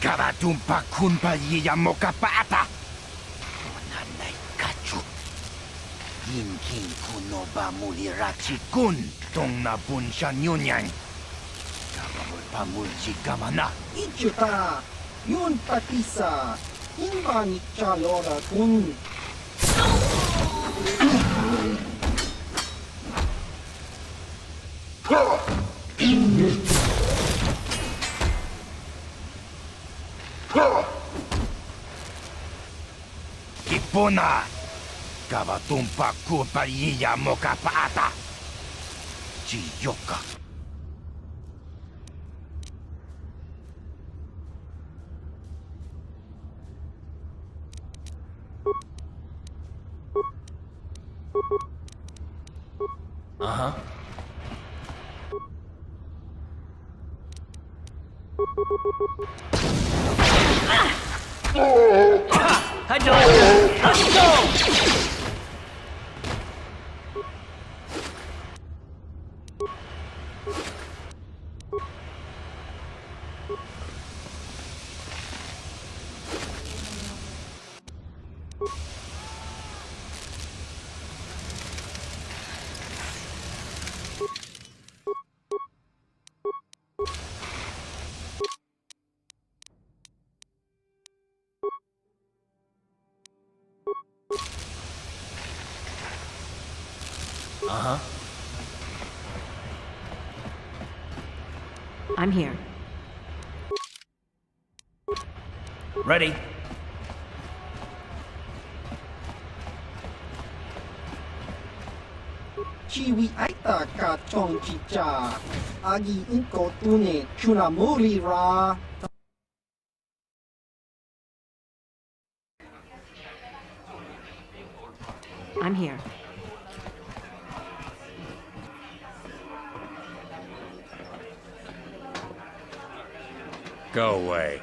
Karatumpa kunpa yiya mokapata. Unanay kachu. Ginkin kuno ba mulirachi kun tong nabun siya nyunyang. Kamamul pamulji kamana. Ichuta, yun patisa, imba ni Chalora kun. Kipuna. Karatumpa kunpa yiya mokapata. Chiyoka. Uh-huh. I know it. Let's go! Uh-huh. I'm here. Ready? Chiwi aita ka chong chicha, agi inko tune chunamuri ra. I'm here. Go away.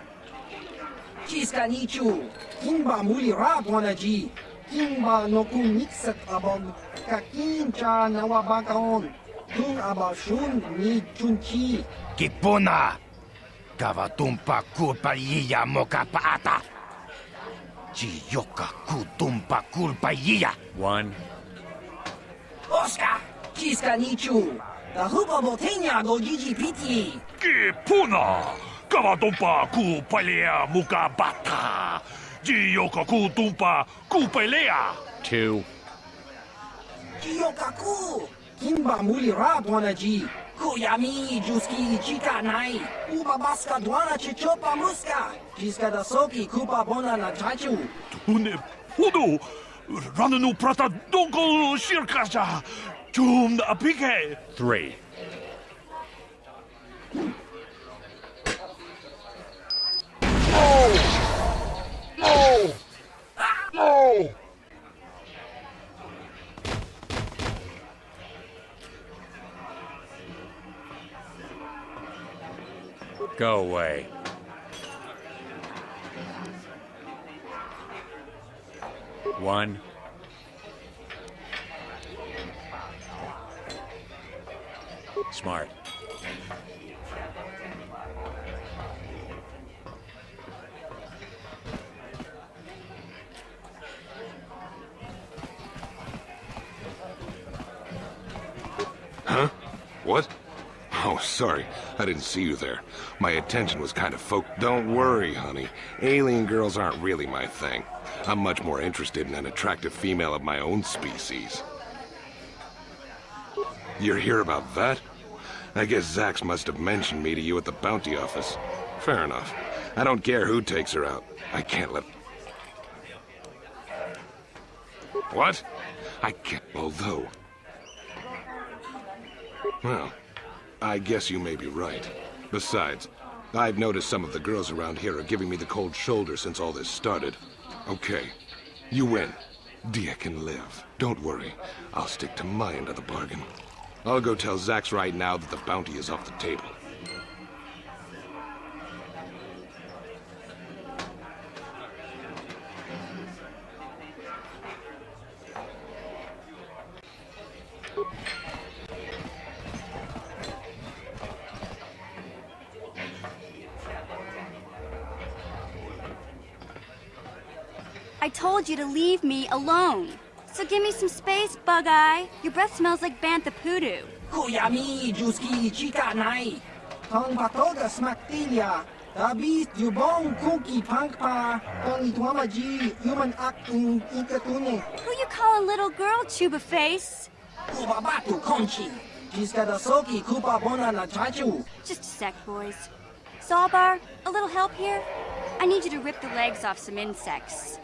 Chiska nichu, kimba muli ra wanaji, kimba no kun mixat abog kakincha nawabakaon, kun abashun ni chunchi. Kipuna. Karatumpa kunpa yiya mokapata. Chiyoka kutumpa kunpa yiya. 1. Oscar, chiska nichu, the hupa botenya go gigi piti. Kipuna! Kavatumpa ku palea muka bata! Jiyoka ku tumpa ku pelea! 2. Kiyokaku, kimba muli ra wanaji, kuyami juski chika nai, ubabaska dwana chichopa muska, chiska da soki kupa bona na chachu. Tune pudu! Rananu prata donko shirkasha! Chum na apike! 3. Go away. One. Smart. Huh? What? Oh, sorry. I didn't see you there. My attention was kind of focused. Don't worry, honey. Alien girls aren't really my thing. I'm much more interested in an attractive female of my own species. You're here about that? I guess Zax must have mentioned me to you at the bounty office. Fair enough. I don't care who takes her out. I can't let... What? I can't... Although... Well, I guess you may be right. Besides, I've noticed some of the girls around here are giving me the cold shoulder since all this started. Okay, you win. Dia can live. Don't worry. I'll stick to my end of the bargain. I'll go tell Zax right now that the bounty is off the table. I told you to leave me alone. So give me some space, Bug-Eye. Your breath smells like Bantha Poodoo. Kuyami, Juski, Chica Nai. Tong Patoga Smaktilia. Tabis, Dubong, Kuki, Pankpa. Tong Ituamaji, Human Acting, Ikatune. Who you calling little girl, Chuba Face? Kubabatu Conchi. Jiskadasoki, Kupa Bona na Chachu. Just a sec, boys. Zalbar, a little help here? I need you to rip the legs off some insects.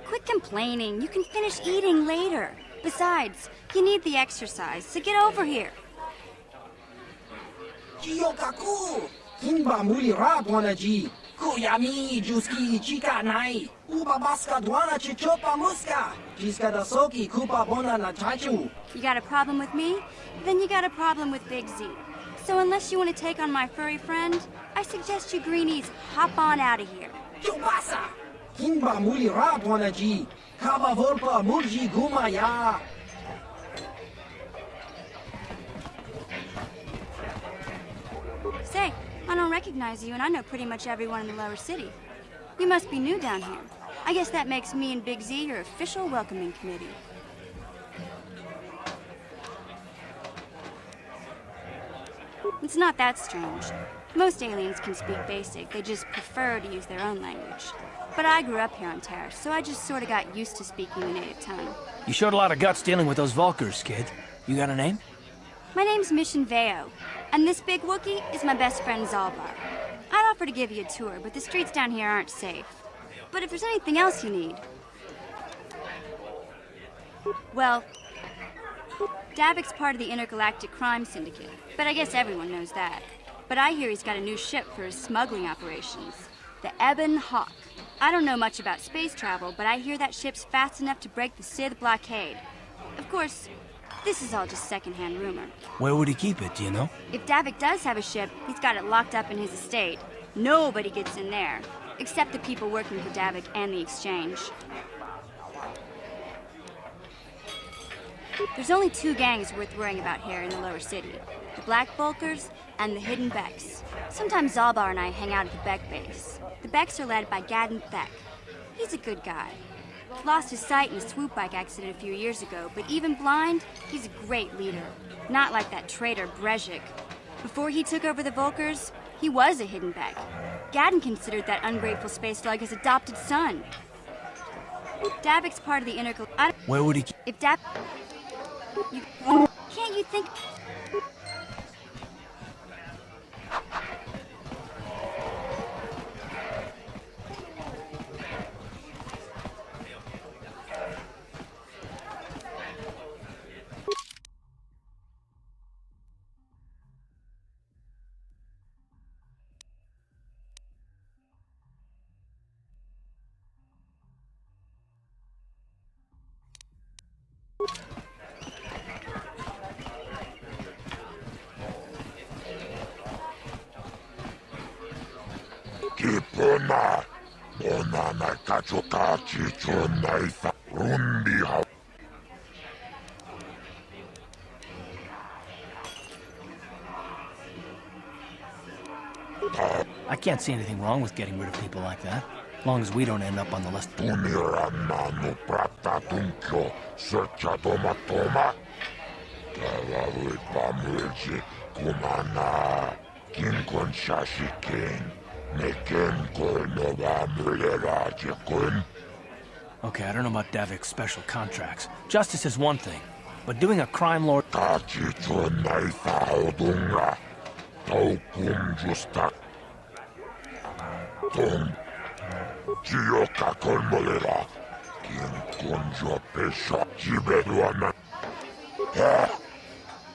Quit complaining. You can finish eating later. Besides, you need the exercise, so get over here. Chiyokaku. Kinba Muli Radwanaji. Kuyami, Juski, Chica Nai. Ubabaska Dwana Chichopa Muska. Jiskadasoki, Kupa Bona na Chachu. You got a problem with me? Then you got a problem with Big Z. So unless you want to take on my furry friend, I suggest you greenies hop on out of here. Chubasa. Kinba Muli Radwanaji. Kaba Volpa Mulji Gumaya. Say, I don't recognize you, and I know pretty much everyone in the lower city. You must be new down here. I guess that makes me and Big Z your official welcoming committee. It's not that strange. Most aliens can speak basic, they just prefer to use their own language. But I grew up here on Terra, so I just sort of got used to speaking the native tongue. You showed a lot of guts dealing with those Vulkars, kid. You got a name? My name's Mission Veo, and this big Wookiee is my best friend Zalbar. I'd offer to give you a tour, but the streets down here aren't safe. But if there's anything else you need... Well, Davik's part of the Intergalactic Crime Syndicate, but I guess everyone knows that. But I hear he's got a new ship for his smuggling operations, the Ebon Hawk. I don't know much about space travel, but I hear that ship's fast enough to break the Sith blockade. Of course, this is all just secondhand rumor. Where would he keep it, do you know? If Davik does have a ship, he's got it locked up in his estate. Nobody gets in there, except the people working for Davik and the Exchange. There's only two gangs worth worrying about here in the lower city. The Black Bulkers and the Hidden Becks. Sometimes Zalbar and I hang out at the Beck base. The Becks are led by Gadden Thek. He's a good guy. Lost his sight in a swoop bike accident a few years ago, but even blind, he's a great leader. Not like that traitor Brezhik. Before he took over the Vulkars, he was a Hidden Beck. Gadden considered that ungrateful space slug his adopted son. Davik's part of the Where would he keep... If Dav... You... Can't you think... Kipuna, Bona na Kachukachi Chunaifa, Rundi ha. I can't see anything wrong with getting rid of people like that. As long as we don't end up on the list. Punirannanu prata tunkyo, searcha toma toma. Tavalui pamulji, kumana, kinkon shashikin, neken koinova muleraji. Okay, I don't know about Davik's special contracts. Justice is one thing, but doing a crime lord... Kachi chunaifa odunga, taukum justa. Tung. Chiyoka kolmolera, kinkunjo pesha, chibeduana.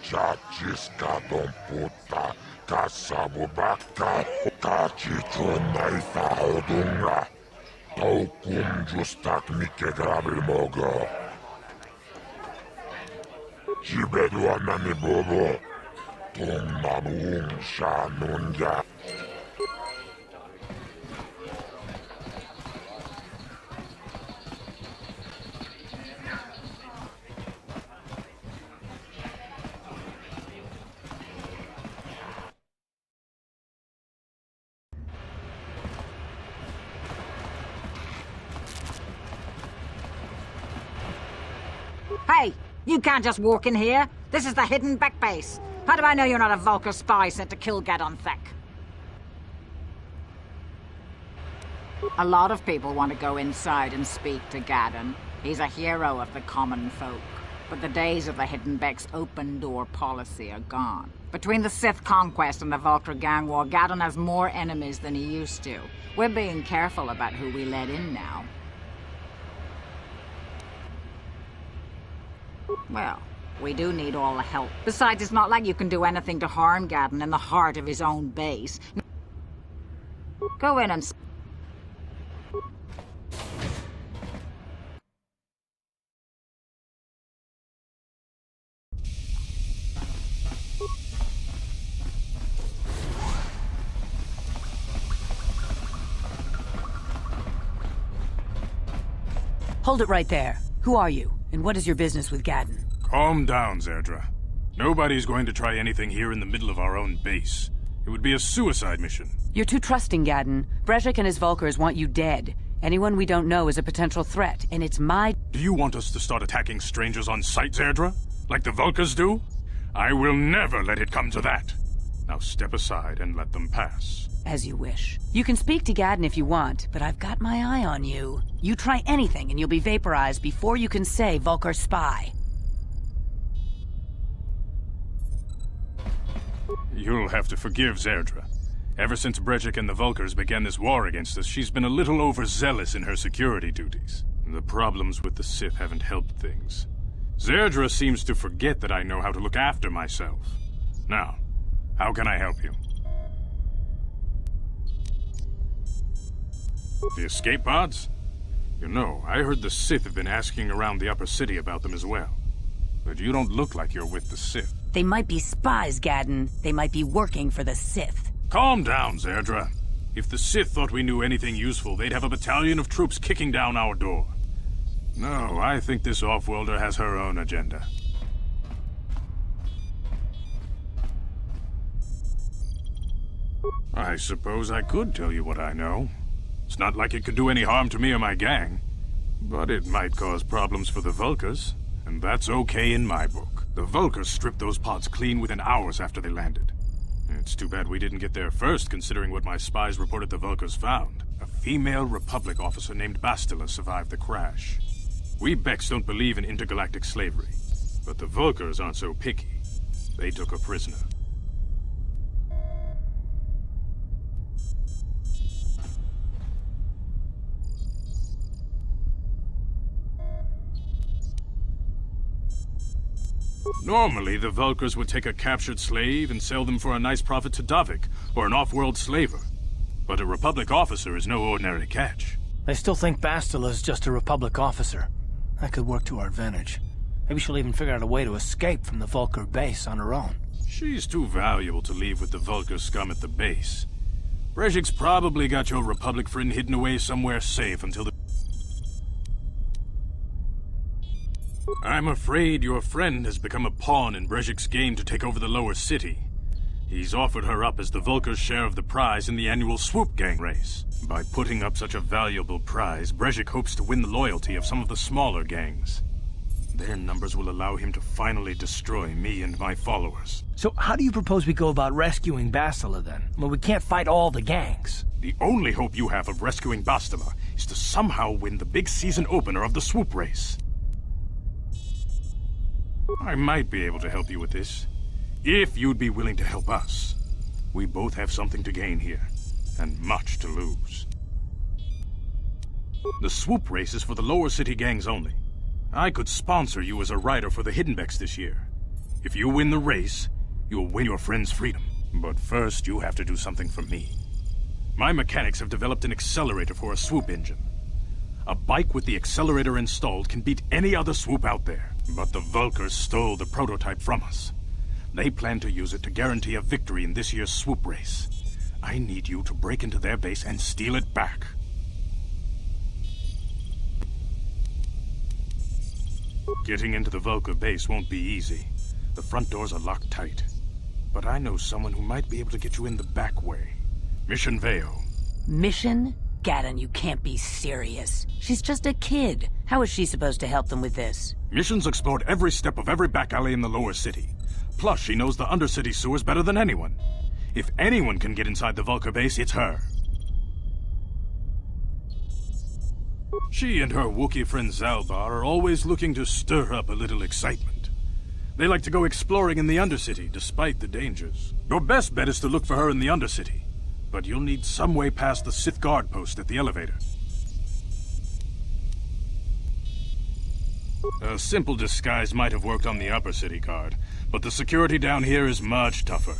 Chachiska don puta, kasabubaka, kachichunaifa odunga. Taukum justak nike grabil mogo. Chibeduana ni bobo, tung mabuung shanunja. Hey, you can't just walk in here. This is the hidden back base. How do I know you're not a Vulkar spy sent to kill Gadon Thek? A lot of people want to go inside and speak to Gadon. He's a hero of the common folk. But the days of the Hidden Beck's open-door policy are gone. Between the Sith conquest and the Vulkar gang war, Gadon has more enemies than he used to. We're being careful about who we let in now. Well, we do need all the help. Besides, it's not like you can do anything to harm Gadon in the heart of his own base. Go in and... Hold it right there. Who are you, and what is your business with Gadon? Calm down, Zerdra. Nobody's going to try anything here in the middle of our own base. It would be a suicide mission. You're too trusting, Gadon. Brejik and his Vulkars want you dead. Anyone we don't know is a potential threat, and it's my... Do you want us to start attacking strangers on sight, Zerdra? Like the Vulkars do? I will never let it come to that. Now step aside and let them pass. As you wish. You can speak to Gadon if you want, but I've got my eye on you. You try anything and you'll be vaporized before you can say Vulkar spy. You'll have to forgive Zerdra. Ever since Brejik and the Vulkars began this war against us, she's been a little overzealous in her security duties. The problems with the Sith haven't helped things. Zerdra seems to forget that I know how to look after myself. Now, how can I help you? The escape pods? You know, I heard the Sith have been asking around the upper city about them as well. But you don't look like you're with the Sith. They might be spies, Gadon. They might be working for the Sith. Calm down, Zerdra. If the Sith thought we knew anything useful, they'd have a battalion of troops kicking down our door. No, I think this off-worlder has her own agenda. I suppose I could tell you what I know. It's not like it could do any harm to me or my gang. But it might cause problems for the Vulkars, and that's okay in my book. The Vulkars stripped those pods clean within hours after they landed. It's too bad we didn't get there first, considering what my spies reported the Vulkars found. A female Republic officer named Bastila survived the crash. We Becks don't believe in intergalactic slavery, but the Vulkars aren't so picky. They took her prisoner. Normally, the Vulkars would take a captured slave and sell them for a nice profit to Davik, or an off-world slaver. But a Republic officer is no ordinary catch. They still think Bastila's just a Republic officer. That could work to our advantage. Maybe she'll even figure out a way to escape from the Vulkar base on her own. She's too valuable to leave with the Vulkar scum at the base. Brejik's probably got your Republic friend hidden away somewhere safe until the... I'm afraid your friend has become a pawn in Brejik's game to take over the lower city. He's offered her up as the Vulkar's share of the prize in the annual Swoop Gang race. By putting up such a valuable prize, Brejik hopes to win the loyalty of some of the smaller gangs. Their numbers will allow him to finally destroy me and my followers. So how do you propose we go about rescuing Bastila then? Well, we can't fight all the gangs. The only hope you have of rescuing Bastila is to somehow win the big season opener of the Swoop race. I might be able to help you with this, if you'd be willing to help us. We both have something to gain here, and much to lose. The Swoop race is for the lower city gangs only. I could sponsor you as a rider for the Hidden Becks this year. If you win the race, you'll win your friend's freedom. But first, you have to do something for me. My mechanics have developed an accelerator for a swoop engine. A bike with the accelerator installed can beat any other swoop out there. But the Vulkars stole the prototype from us. They plan to use it to guarantee a victory in this year's swoop race. I need you to break into their base and steal it back. Getting into the Vulkar base won't be easy. The front doors are locked tight. But I know someone who might be able to get you in the back way. Mission Veo. Mission? Gaddon, you can't be serious. She's just a kid. How is she supposed to help them with this? Mission's explored every step of every back alley in the lower city. Plus, she knows the undercity sewers better than anyone. If anyone can get inside the Vulcar base, it's her. She and her Wookiee friend Zalbar are always looking to stir up a little excitement. They like to go exploring in the Undercity, despite the dangers. Your best bet is to look for her in the Undercity, but you'll need some way past the Sith guard post at the elevator. A simple disguise might have worked on the Upper City guard, but the security down here is much tougher.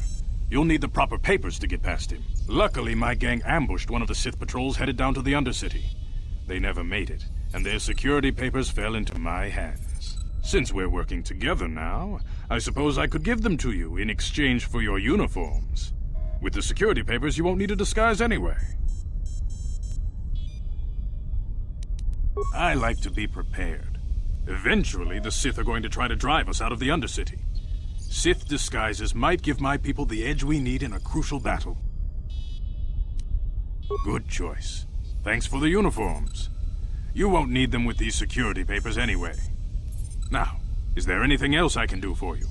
You'll need the proper papers to get past him. Luckily, my gang ambushed one of the Sith patrols headed down to the Undercity. They never made it, and their security papers fell into my hands. Since we're working together now, I suppose I could give them to you in exchange for your uniforms. With the security papers, you won't need a disguise anyway. I like to be prepared. Eventually, the Sith are going to try to drive us out of the Undercity. Sith disguises might give my people the edge we need in a crucial battle. Good choice. Thanks for the uniforms. You won't need them with these security papers anyway. Now, is there anything else I can do for you?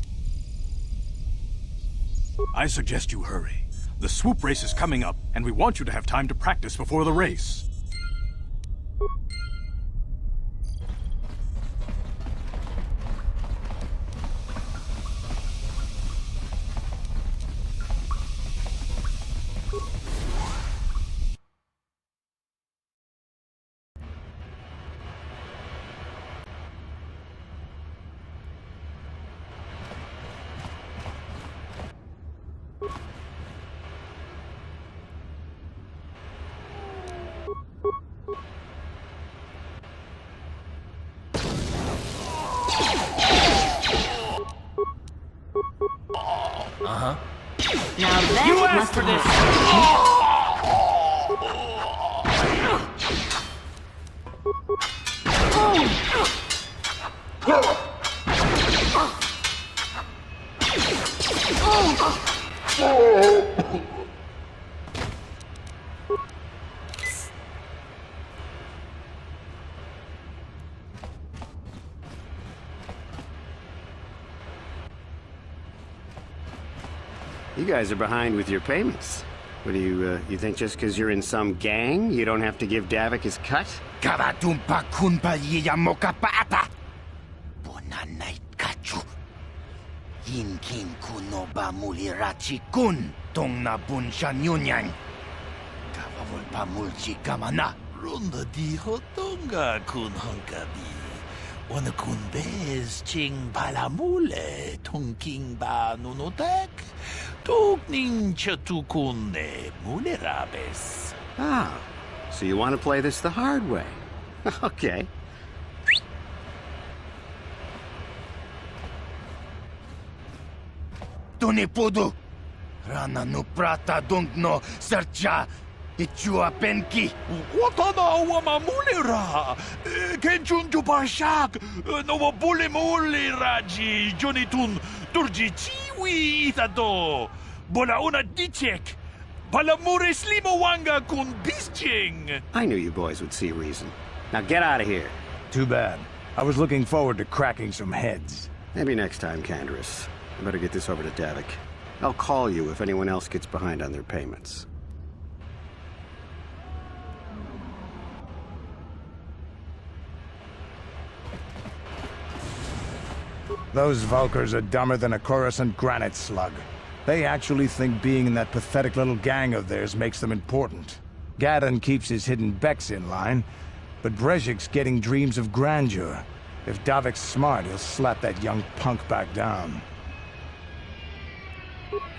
I suggest you hurry. The swoop race is coming up, and we want you to have time to practice before the race. Now that must have been... You guys are behind with your payments. What do you think just because you're in some gang, you don't have to give Davik his cut? Kavatumpa kunpa yiya mokapaata. Bonanay kachu. Yinkin kuno ba mulirachi kun. Tong na bunshan yunyan. Kavavol pa mulchi kamana. Ronda di hotonga kun honkabi. Wana kun bez ching palamule tongking ba nunotak. Tukning chatukune mulerabes. Ah, so you want to play this the hard way. Okay. Tunipudu. Rana no prata dungno sercha. Ichua penki. Watana wamamulera. Kenchun tupashak. No bule mule raji. Jonitun turji chiwi itado. Bola una dichek. Palamure slimo wanga kun bisching. I knew you boys would see reason. Now get out of here. Too bad. I was looking forward to cracking some heads. Maybe next time, Canderous. I better get this over to Davik. I'll call you if anyone else gets behind on their payments. Those Vulkars are dumber than a Coruscant granite slug. They actually think being in that pathetic little gang of theirs makes them important. Gaddon keeps his hidden Becks in line, but Brezhik's getting dreams of grandeur. If Davik's smart, he'll slap that young punk back down.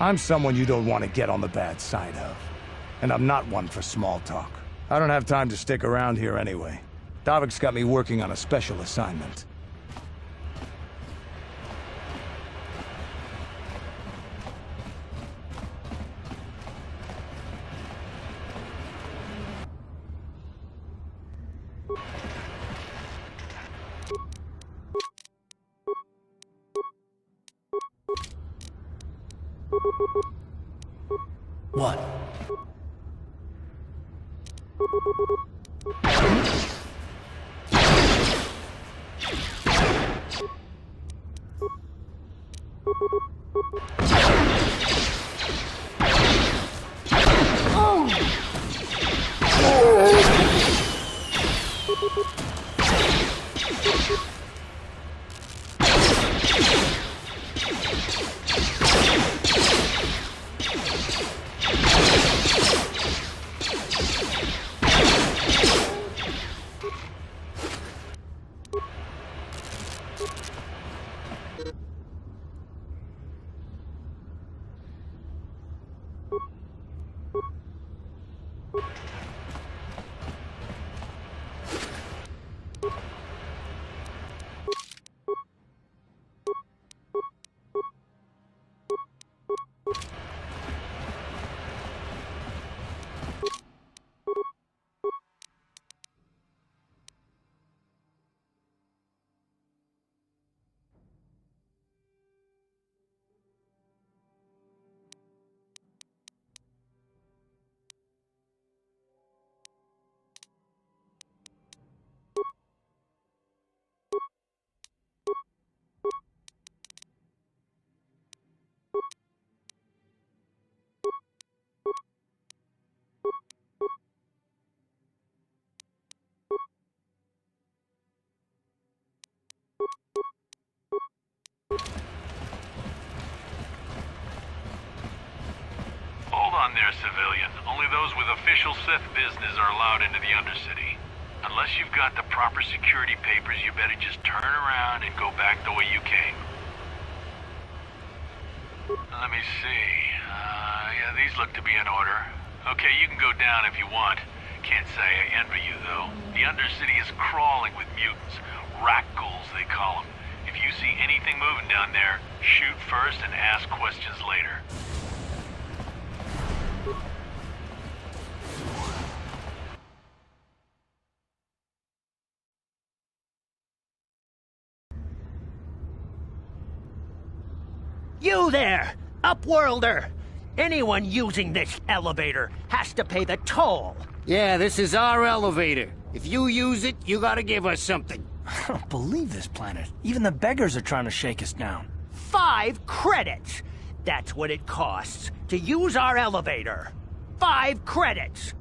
I'm someone you don't want to get on the bad side of. And I'm not one for small talk. I don't have time to stick around here anyway. Davik's got me working on a special assignment. What? Hold on there, civilian. Only those with official Sith business are allowed into the Undercity. Unless you've got the proper security papers, you better just turn around and go back the way you came. Let me see. Yeah, these look to be in order. Okay, you can go down if you want. Can't say I envy you, though. The Undercity is crawling with mutants. Rat-ghouls, they call them. If you see anything moving down there, shoot first and ask questions later. You there, Upworlder! Anyone using this elevator has to pay the toll. Yeah, this is our elevator. If you use it, you gotta give us something. I don't believe this planet. Even the beggars are trying to shake us down. 5 credits! That's what it costs to use our elevator. 5 credits!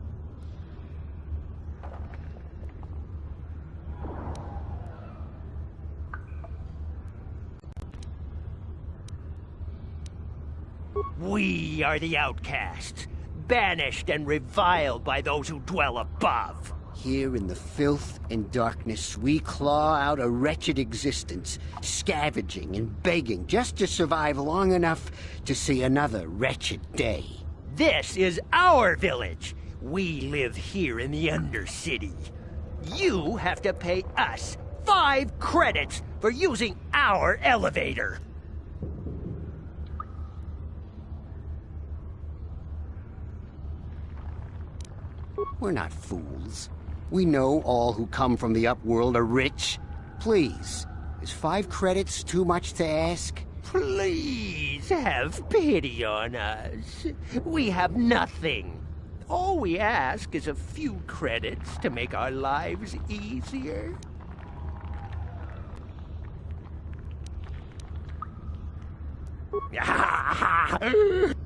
We are the outcasts, banished and reviled by those who dwell above. Here in the filth and darkness, we claw out a wretched existence, scavenging and begging just to survive long enough to see another wretched day. This is our village. We live here in the Undercity. You have to pay us 5 credits for using our elevator. We're not fools. We know all who come from the Upworld are rich. Please, is 5 credits too much to ask? Please have pity on us. We have nothing. All we ask is a few credits to make our lives easier.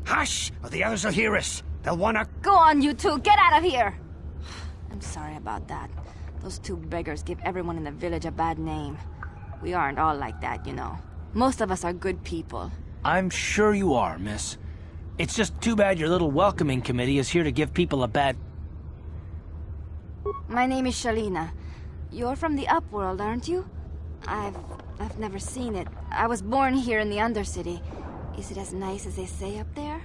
Hush, or the others will hear us. They'll wanna... Go on, you two. Get out of here. I'm sorry about that. Those 2 beggars give everyone in the village a bad name. We aren't all like that, you know. Most of us are good people. I'm sure you are, miss. It's just too bad your little welcoming committee is here to give people a bad... My name is Shalina. You're from the Upworld, aren't you? I've never seen it. I was born here in the Undercity. Is it as nice as they say up there?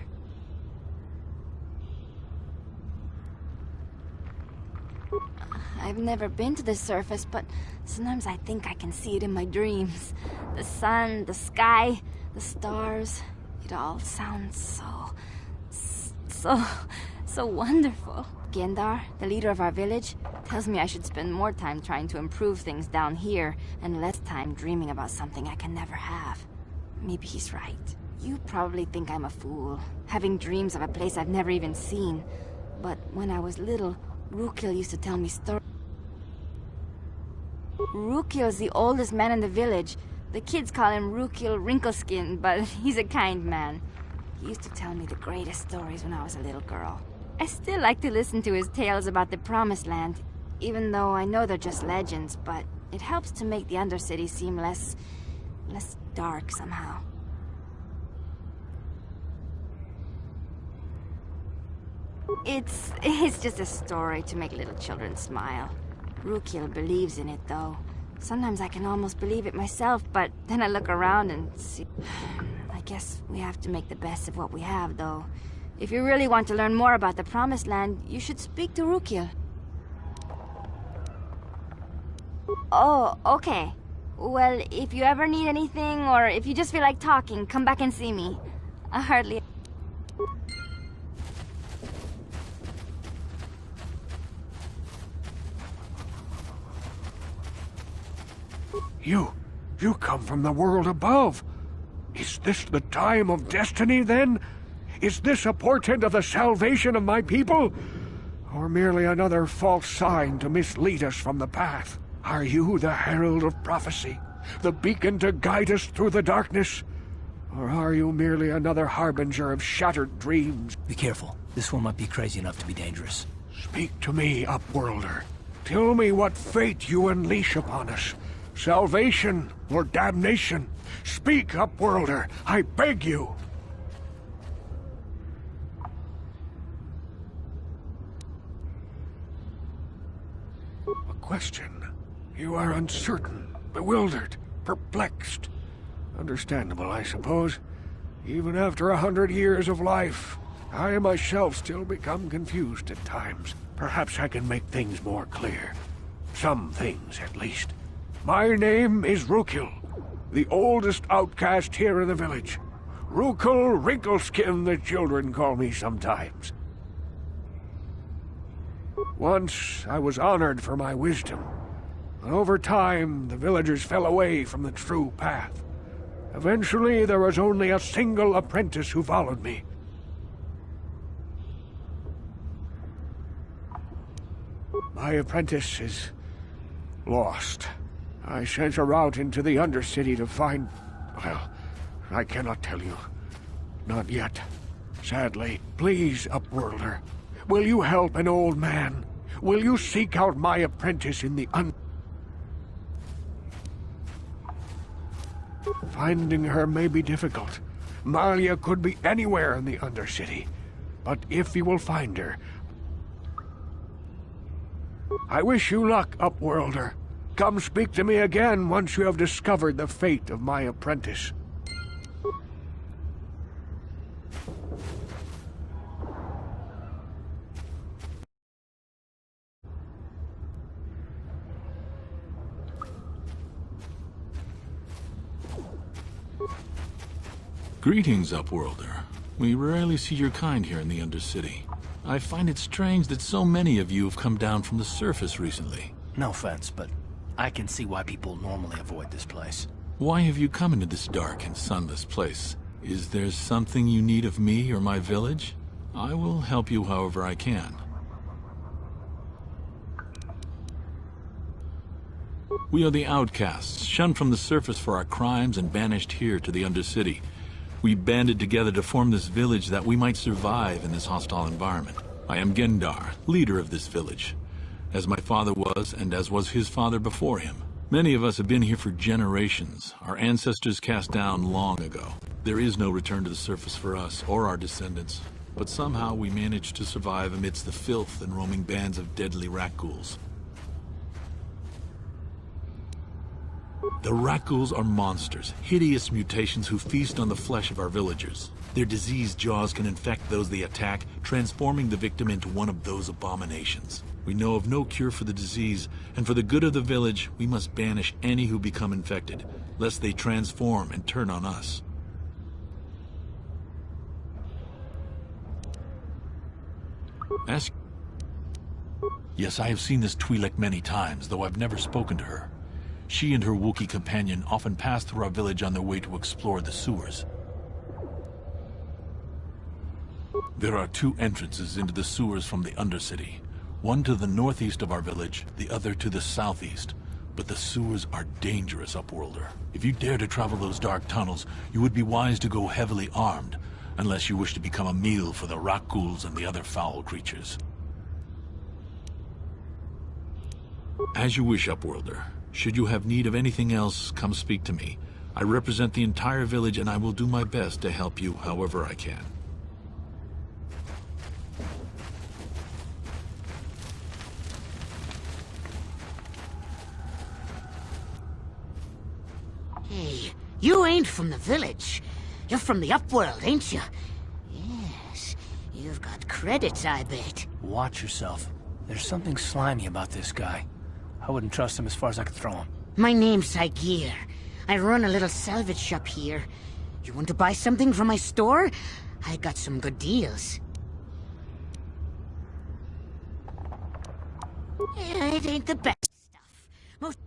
I've never been to the surface, but sometimes I think I can see it in my dreams. The sun, the sky, the stars. It all sounds so wonderful. Gendar, the leader of our village, tells me I should spend more time trying to improve things down here and less time dreaming about something I can never have. Maybe he's right. You probably think I'm a fool, having dreams of a place I've never even seen. But when I was little, Rukil used to tell me stories. Rukil's the oldest man in the village. The kids call him Rukil Wrinkleskin, but he's a kind man. He used to tell me the greatest stories when I was a little girl. I still like to listen to his tales about the Promised Land, even though I know they're just legends, but it helps to make the Undercity seem less dark somehow. It's just a story to make little children smile. Rukil believes in it, though. Sometimes I can almost believe it myself, but then I look around and see... I guess we have to make the best of what we have, though. If you really want to learn more about the Promised Land, you should speak to Rukil. Oh, okay. Well, if you ever need anything, or if you just feel like talking, come back and see me. I hardly... You come from the world above. Is this the time of destiny, then? Is this a portent of the salvation of my people? Or merely another false sign to mislead us from the path? Are you the herald of prophecy? The beacon to guide us through the darkness? Or are you merely another harbinger of shattered dreams? Be careful. This one might be crazy enough to be dangerous. Speak to me, Upworlder. Tell me what fate you unleash upon us. Salvation or damnation? Speak, Upworlder, I beg you! A question. You are uncertain, bewildered, perplexed. Understandable, I suppose. Even after 100 years of life, I myself still become confused at times. Perhaps I can make things more clear. Some things, at least. My name is Rukil, the oldest outcast here in the village. Rukil Wrinkleskin, the children call me sometimes. Once, I was honored for my wisdom. But over time, the villagers fell away from the true path. Eventually, there was only a single apprentice who followed me. My apprentice is lost. I sent her out into the Undercity to find... Well, I cannot tell you. Not yet. Sadly. Please, Upworlder. Will you help an old man? Will you seek out my apprentice in the Finding her may be difficult. Malia could be anywhere in the Undercity. But if you will find her... I wish you luck, Upworlder. Come speak to me again once you have discovered the fate of my apprentice. Greetings, Upworlder. We rarely see your kind here in the Undercity. I find it strange that so many of you have come down from the surface recently. No offense, but I can see why people normally avoid this place. Why have you come into this dark and sunless place? Is there something you need of me or my village? I will help you however I can. We are the outcasts, shunned from the surface for our crimes and banished here to the Undercity. We banded together to form this village that we might survive in this hostile environment. I am Gendar, leader of this village, as my father was and as was his father before him. Many of us have been here for generations, our ancestors cast down long ago. There is no return to the surface for us or our descendants, but somehow we managed to survive amidst the filth and roaming bands of deadly rat ghouls. The rat ghouls are monsters, hideous mutations who feast on the flesh of our villagers. Their diseased jaws can infect those they attack, transforming the victim into one of those abominations. We know of no cure for the disease, and for the good of the village, we must banish any who become infected, lest they transform and turn on us. Yes, I have seen this Twi'lek many times, though I've never spoken to her. She and her Wookiee companion often pass through our village on their way to explore the sewers. There are two entrances into the sewers from the Undercity. One to the northeast of our village, the other to the southeast. But the sewers are dangerous, Upworlder. If you dare to travel those dark tunnels, you would be wise to go heavily armed, unless you wish to become a meal for the Rakghouls and the other foul creatures. As you wish, Upworlder. Should you have need of anything else, come speak to me. I represent the entire village, and I will do my best to help you however I can. Hey, you ain't from the village. You're from the Upworld, ain't you? Yes, you've got credits, I bet. Watch yourself. There's something slimy about this guy. I wouldn't trust him as far as I could throw him. My name's Saigir. I run a little salvage shop here. You want to buy something from my store? I got some good deals. Yeah, it ain't the best stuff. Most...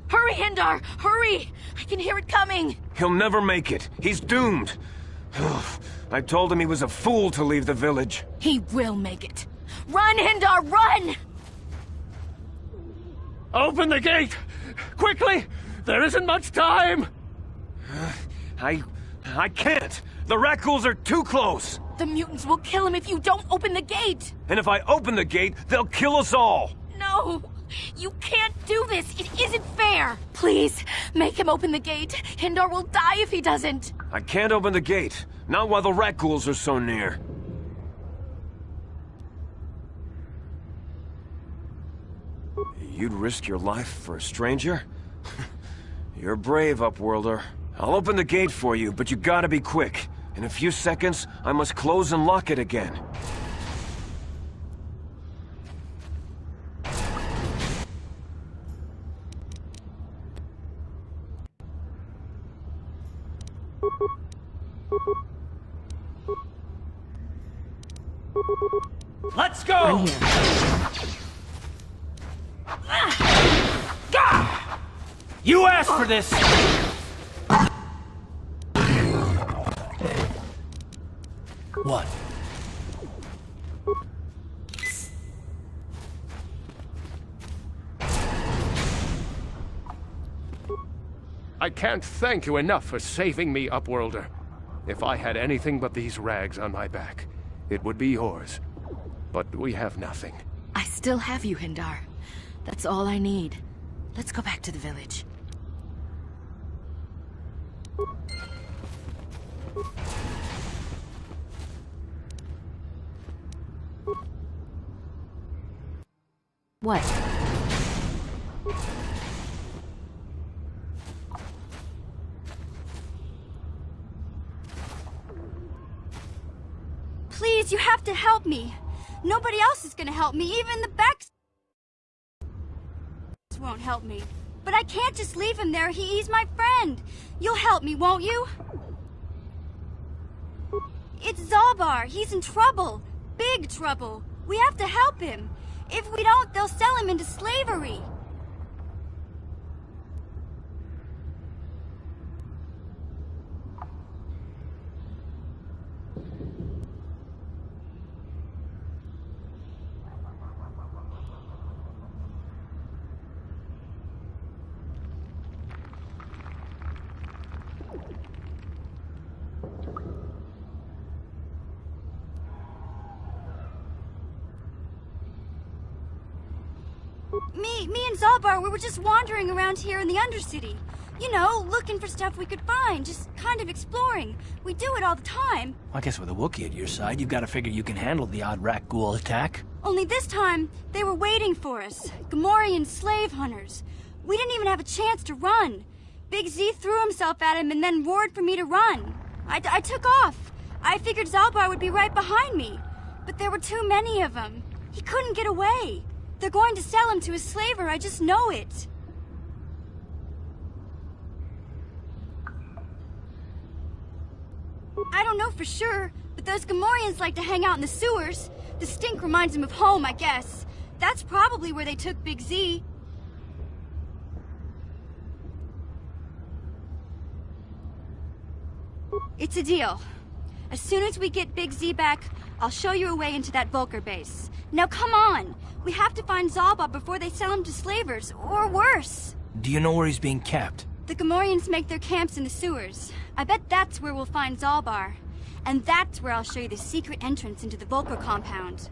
Hurry, Hindar! Hurry! I can hear it coming! He'll never make it. He's doomed. I told him he was a fool to leave the village. He will make it. Run, Hindar, run! Open the gate! Quickly! There isn't much time! I can't! The Rakghouls are too close! The mutants will kill him if you don't open the gate! And if I open the gate, they'll kill us all! No! You can't do this! It isn't fair! Please, make him open the gate. Hindar will die if he doesn't. I can't open the gate. Not while the Rakghouls are so near. You'd risk your life for a stranger? You're brave, Upworlder. I'll open the gate for you, but you gotta be quick. In a few seconds, I must close and lock it again. Let's go! You asked for this! What? I can't thank you enough for saving me, Upworlder. If I had anything but these rags on my back, it would be yours. But we have nothing. I still have you, Hindar. That's all I need. Let's go back to the village. What? Please, you have to help me. Nobody else is gonna help me, even the Becks won't help me. But I can't just leave him there, he's my friend. You'll help me, won't you? It's Zalbar, he's in trouble. Big trouble. We have to help him. If we don't, they'll sell him into slavery. Me and Zalbar, we were just wandering around here in the Undercity. You know, looking for stuff we could find, just kind of exploring. We do it all the time. I guess with a Wookiee at your side, you've got to figure you can handle the odd Rakghoul attack. Only this time, they were waiting for us. Gamorrean slave hunters. We didn't even have a chance to run. Big Z threw himself at him and then roared for me to run. I took off. I figured Zalbar would be right behind me. But there were too many of them. He couldn't get away. They're going to sell him to a slaver, I just know it. I don't know for sure, but those Gamorreans like to hang out in the sewers. The stink reminds them of home, I guess. That's probably where they took Big Z. It's a deal. As soon as we get Big Z back, I'll show you a way into that Volker base. Now come on! We have to find Zalbar before they sell him to slavers, or worse. Do you know where he's being kept? The Gamorreans make their camps in the sewers. I bet that's where we'll find Zalbar. And that's where I'll show you the secret entrance into the Volker compound.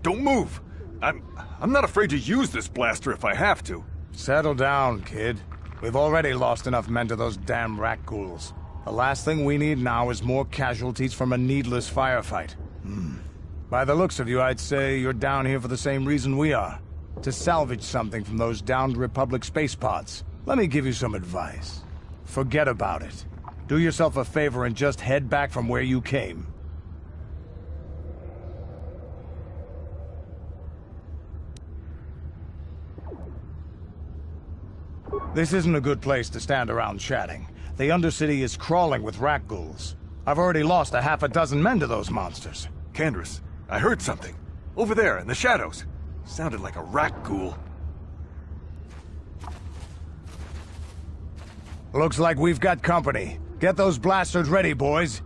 Don't move! I'm not afraid to use this blaster if I have to. Settle down, kid. We've already lost enough men to those damn rat ghouls. The last thing we need now is more casualties from a needless firefight. By the looks of you, I'd say you're down here for the same reason we are. To salvage something from those downed Republic space pods. Let me give you some advice. Forget about it. Do yourself a favor and just head back from where you came. This isn't a good place to stand around chatting. The Undercity is crawling with rat ghouls. I've already lost a half a dozen men to those monsters. Candace, I heard something. Over there, in the shadows. Sounded like a rat ghoul. Looks like we've got company. Get those blasters ready, boys.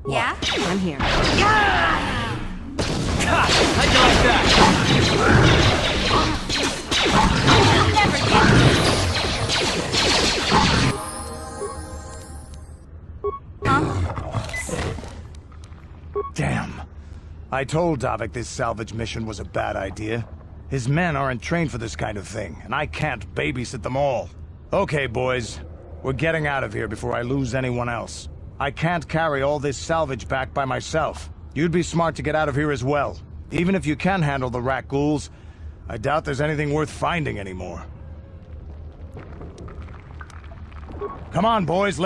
Yeah? I'm here. God, how'd you like that? Damn. I told Davik this salvage mission was a bad idea. His men aren't trained for this kind of thing, and I can't babysit them all. Okay, boys. We're getting out of here before I lose anyone else. I can't carry all this salvage back by myself. You'd be smart to get out of here as well. Even if you can handle the rat ghouls, I doubt there's anything worth finding anymore. Come on, boys.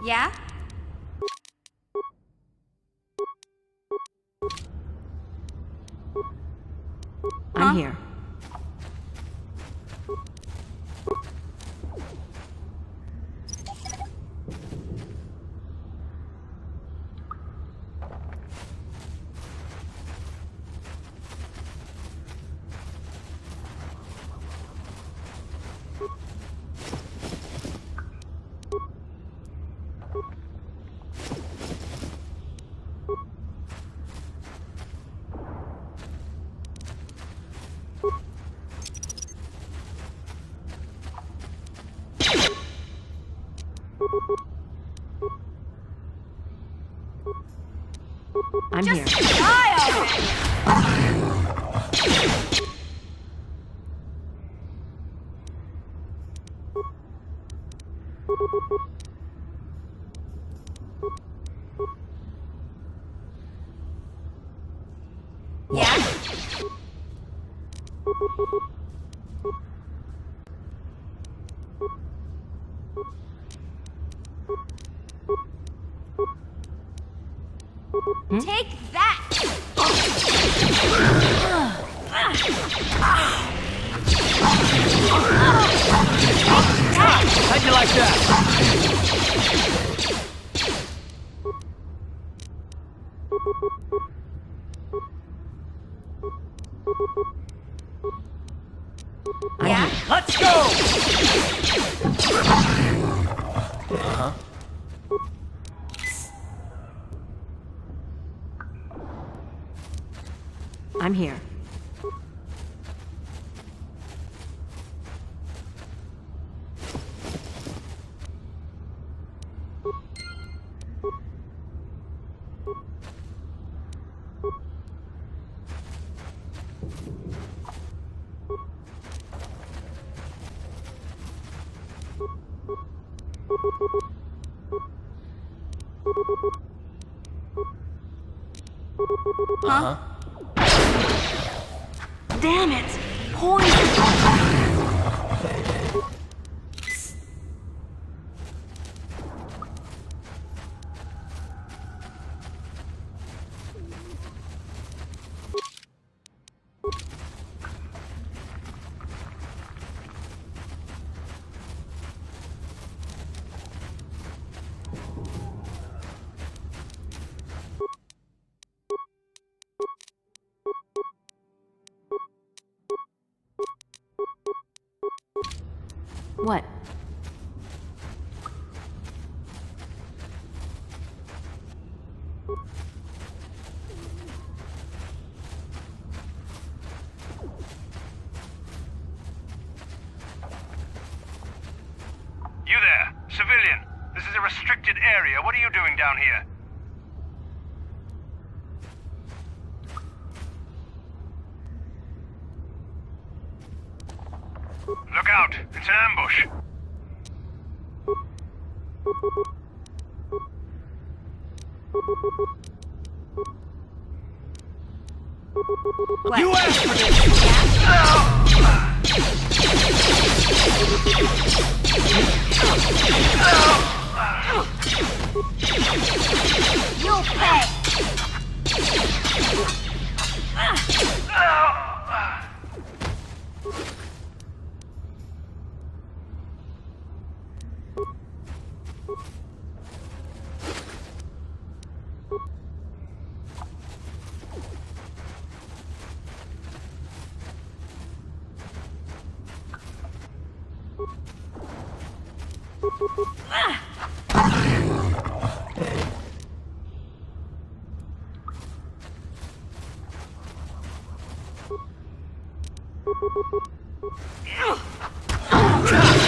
Yeah? I'm here. I'm here. Take that! How'd you like that? Yeah? Let's go! Uh-huh. I'm here. Huh? Damn it! Poison! What? You there, civilian. This is a restricted area. What are you doing down here? Look out! It's an ambush! What? You asked for this! You'll pay!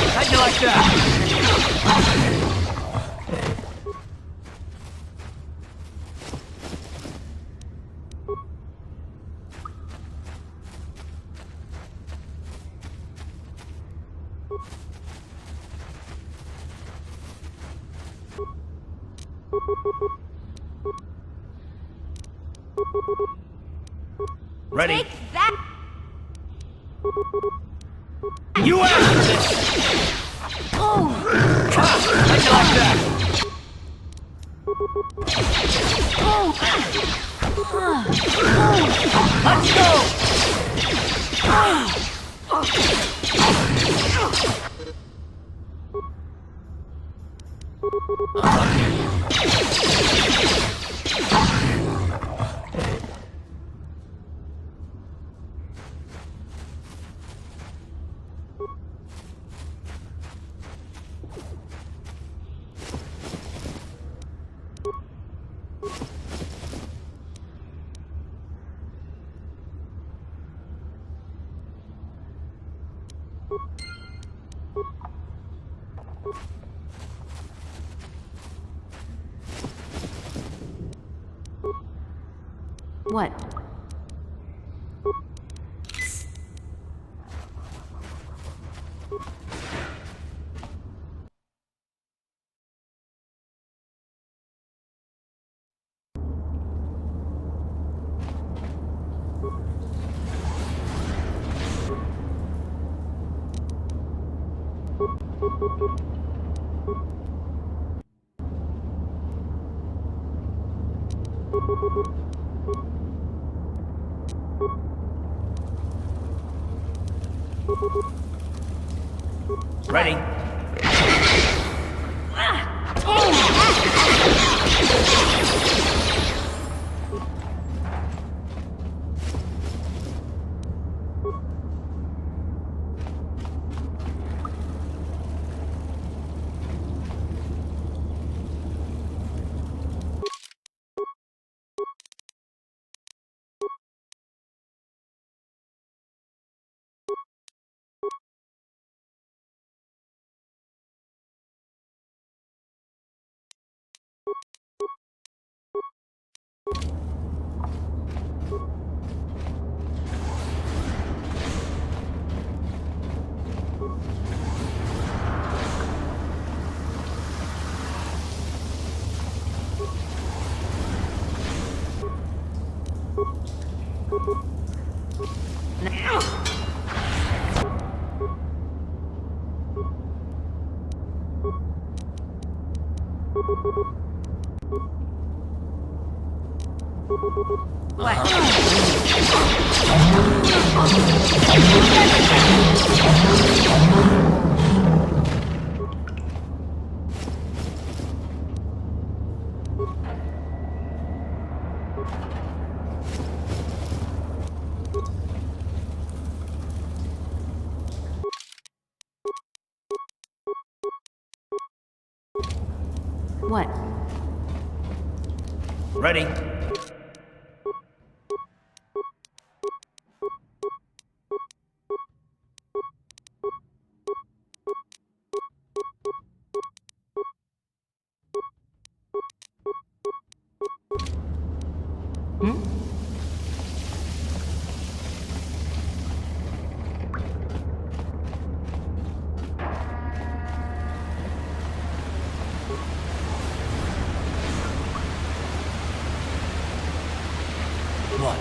How'd you like that? Ready? Take that! You asked for this! Oh! How'd you like that? Oh! Let's go! What? Ready? What? Ready? What?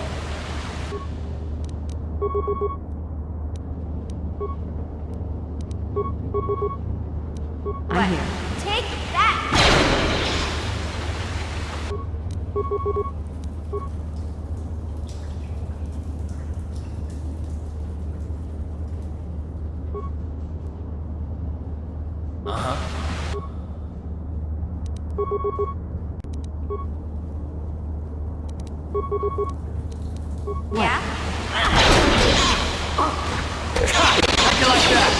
I'm here. Take that! Yeah? How'd you like that?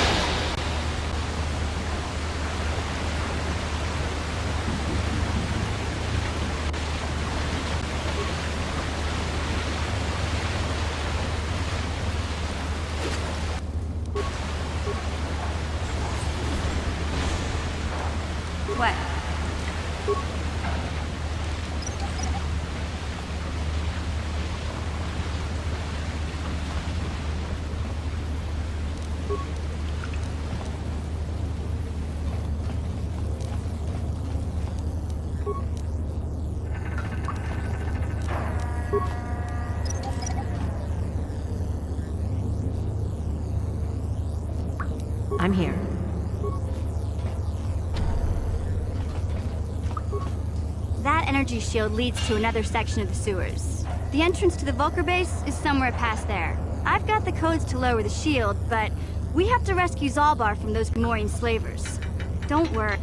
What? I'm here. That energy shield leads to another section of the sewers. The entrance to the Vulcar base is somewhere past there. I've got the codes to lower the shield, but we have to rescue Zalbar from those Gamorrean slavers. Don't worry.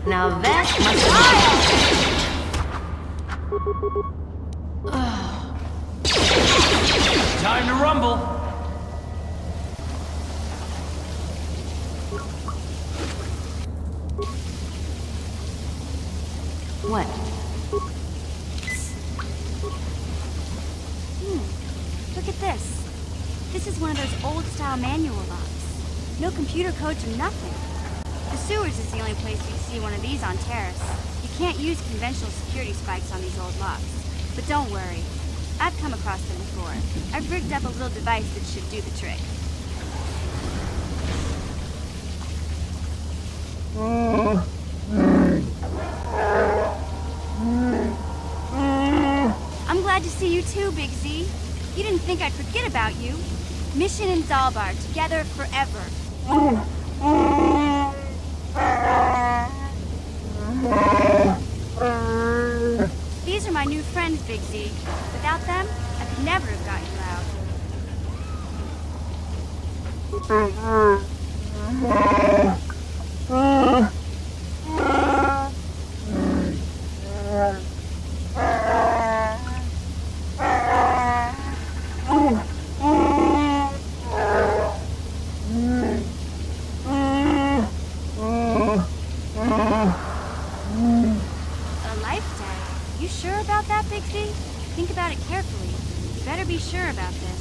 Now that must... Time to rumble! What? Look at this. This is one of those old-style manual locks. No computer codes or nothing. The sewers is the only place you'd see one of these on Terrace. You can't use conventional security spikes on these old locks. But don't worry. I've come across them before. I've rigged up a little device that should do the trick. I'm glad to see you too, Big Z. You didn't think I'd forget about you. Mission in Zalbar, together forever. These are my new friends, Big Z. Without them, I could never have got you out. Think about it carefully. You better be sure about this.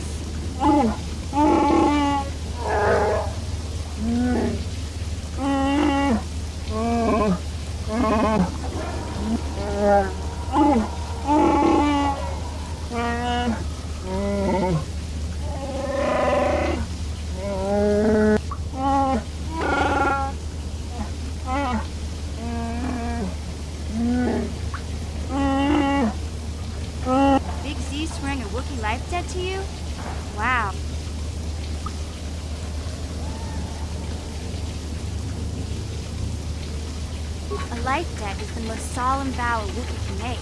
Life debt to you? Wow. A life debt is the most solemn vow a Wookiee can make.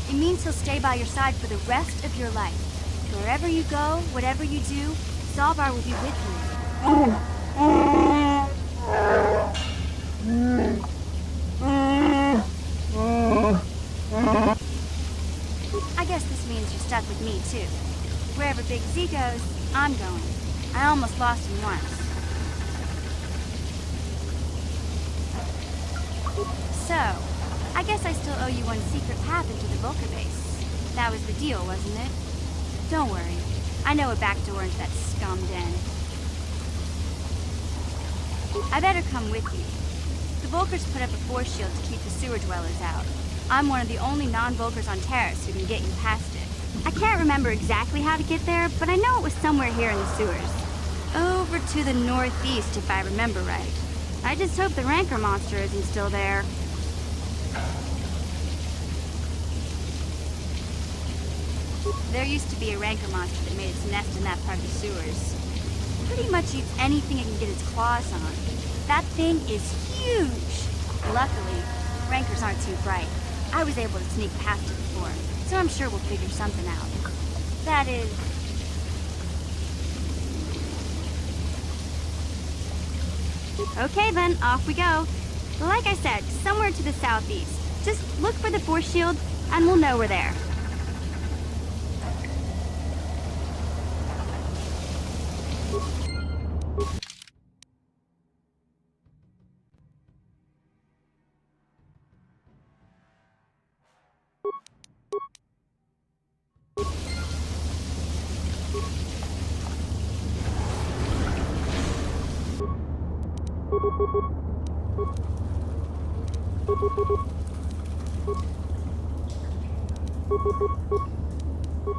It means he'll stay by your side for the rest of your life. Wherever you go, whatever you do, Zalbar will be with you. I guess this means you're stuck with me, too. Wherever Big Z goes, I'm going. I almost lost him once. So, I guess I still owe you one secret path into the Vulcar base. That was the deal, wasn't it? Don't worry. I know a back door into that scum den. I better come with you. The Vulcars put up a force shield to keep the sewer dwellers out. I'm one of the only non-Vulcars on Terrace who can get you past it. I can't remember exactly how to get there, but I know it was somewhere here in the sewers. Over to the northeast, if I remember right. I just hope the Rancor monster isn't still there. There used to be a Rancor monster that made its nest in that part of the sewers. Pretty much eats anything it can get its claws on. That thing is huge! Luckily, Rancors aren't too bright. I was able to sneak past it before, so I'm sure we'll figure something out. That is... Okay then, off we go. Like I said, somewhere to the southeast. Just look for the force shield, and we'll know we're there.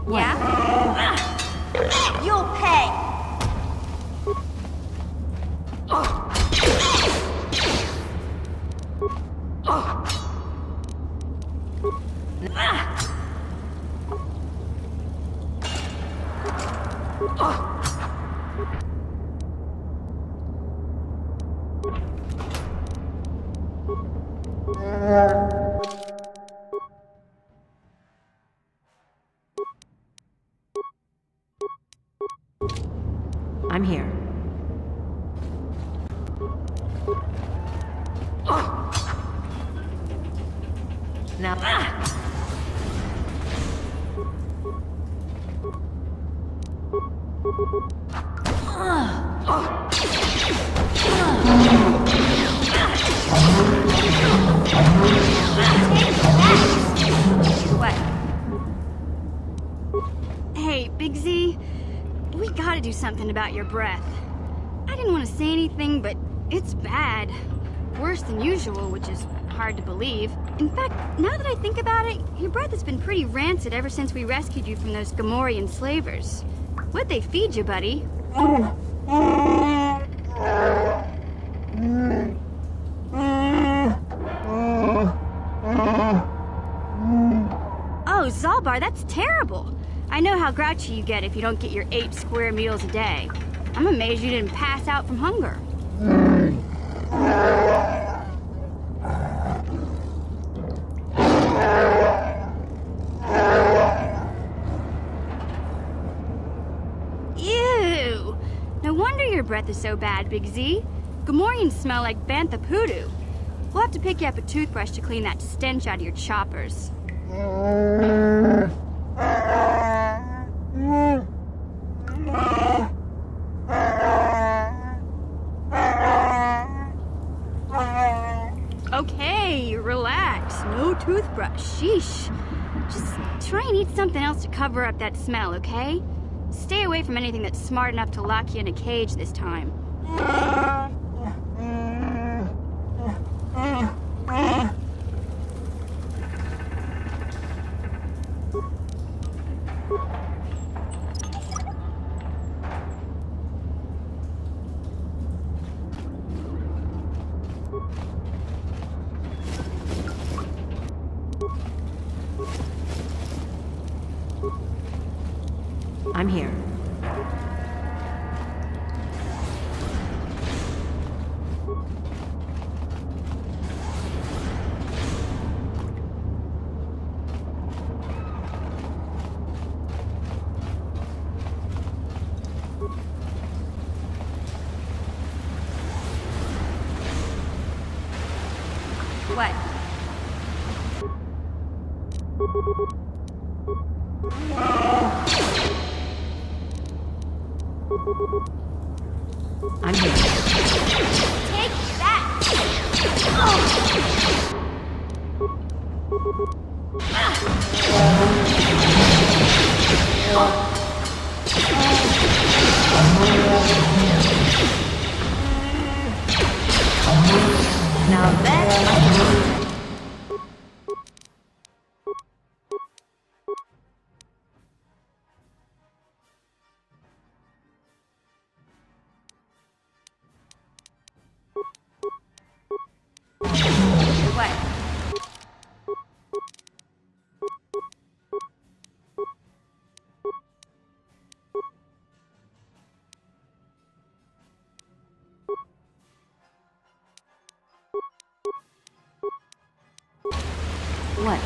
Yeah? You'll pay! I'm here. Now. What? Hey, Big Z, we gotta do something about your breath. I didn't want to say anything, but it's bad. Worse than usual, which is hard to believe. In fact, now that I think about it, your breath has been pretty rancid ever since we rescued you from those Gamorrean slavers. What'd they feed you, buddy? Oh, Zalbar, that's terrible. I know how grouchy you get if you don't get your 8 square meals a day. I'm amazed you didn't pass out from hunger. Ew! No wonder your breath is so bad, Big Z. Gamorreans smell like bantha poodoo. We'll have to pick you up a toothbrush to clean that stench out of your choppers. Okay, relax. No toothbrush. Sheesh. Just try and eat something else to cover up that smell, okay? Stay away from anything that's smart enough to lock you in a cage this time. I'm here. What? I'm here. Take that! Oh. Now that's What? what?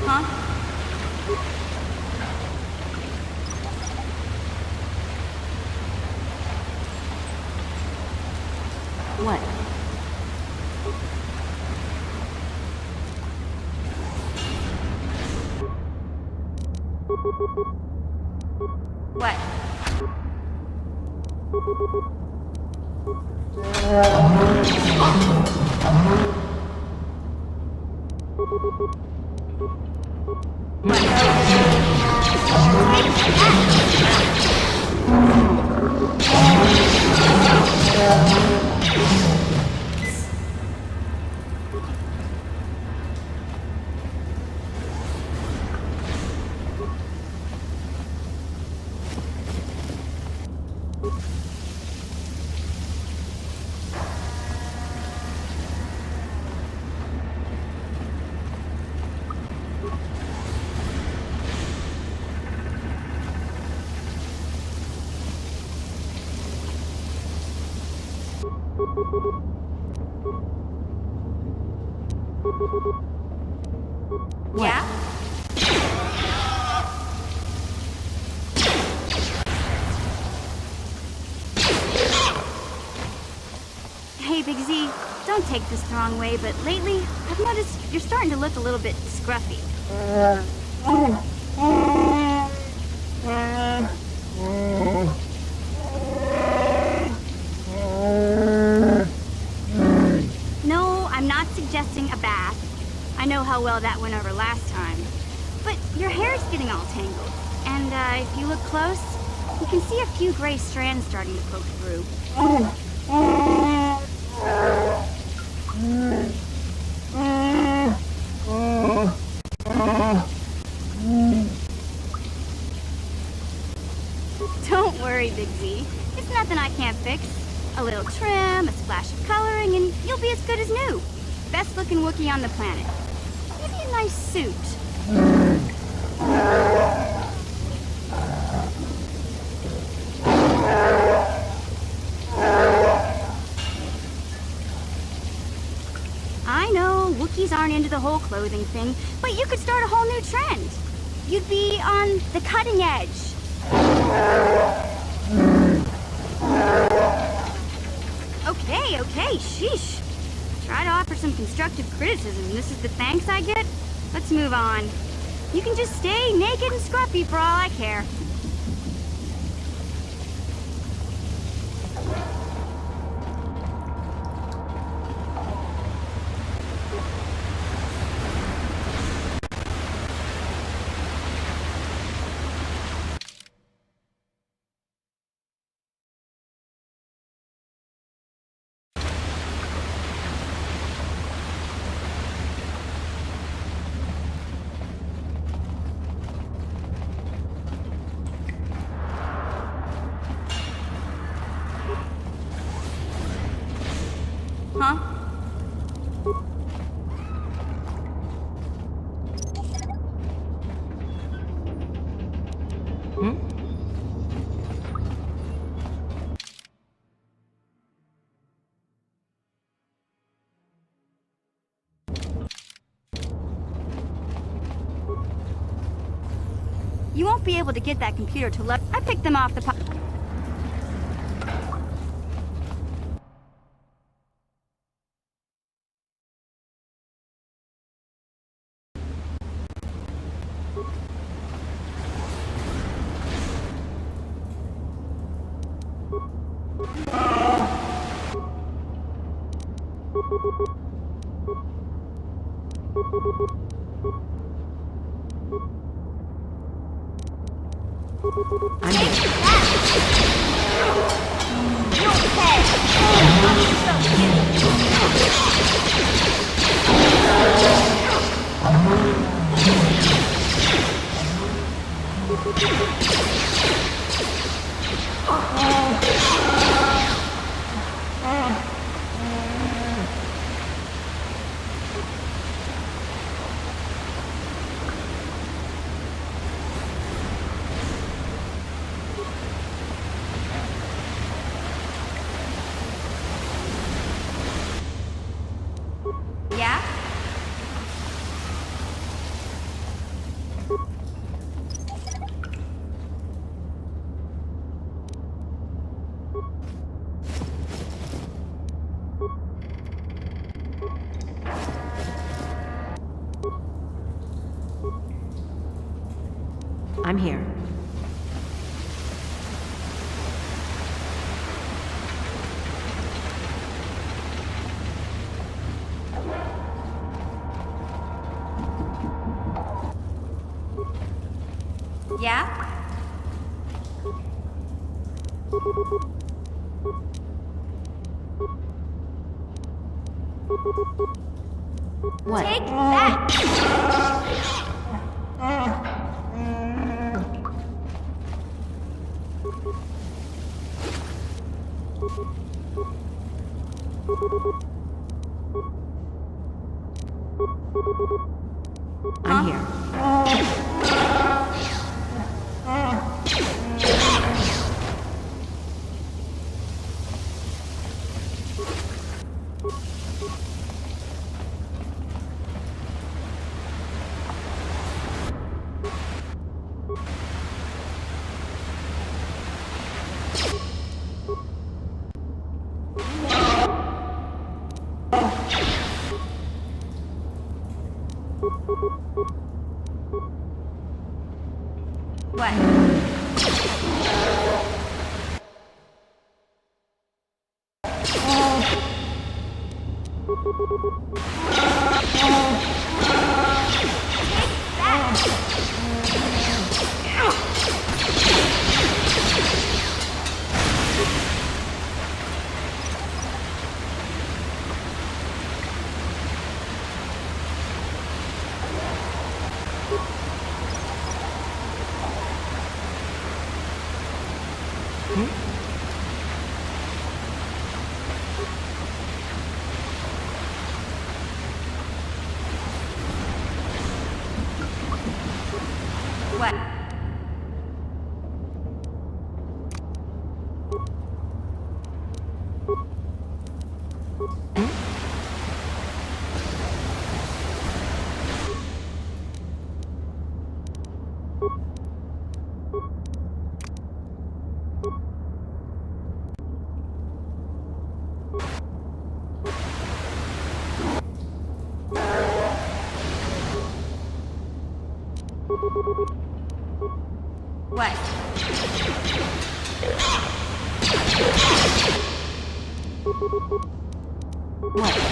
Huh? What? What? Yeah? Hey, Big Z, don't take this the wrong way, but lately, I've noticed you're starting to look a little bit scruffy. No, I'm not suggesting a bath. I know how well that went over last time. But your hair's getting all tangled. And if you look close, you can see a few gray strands starting to poke through. Don't worry, Big Z. It's nothing I can't fix. A little trim, a splash of coloring, and you'll be as good as new. Best looking Wookiee on the planet. Maybe a nice suit. I know, Wookiees aren't into the whole clothing thing, but you could start a whole new trend. You'd be on the cutting edge. Okay, sheesh. Try to offer some constructive criticism, and this is the thanks I get? Let's move on. You can just stay naked and scruffy for all I care. Huh? You won't be able to get that computer to look. I picked them off the Yeah? Yeah? What? Take that! I'm here. What? What? What?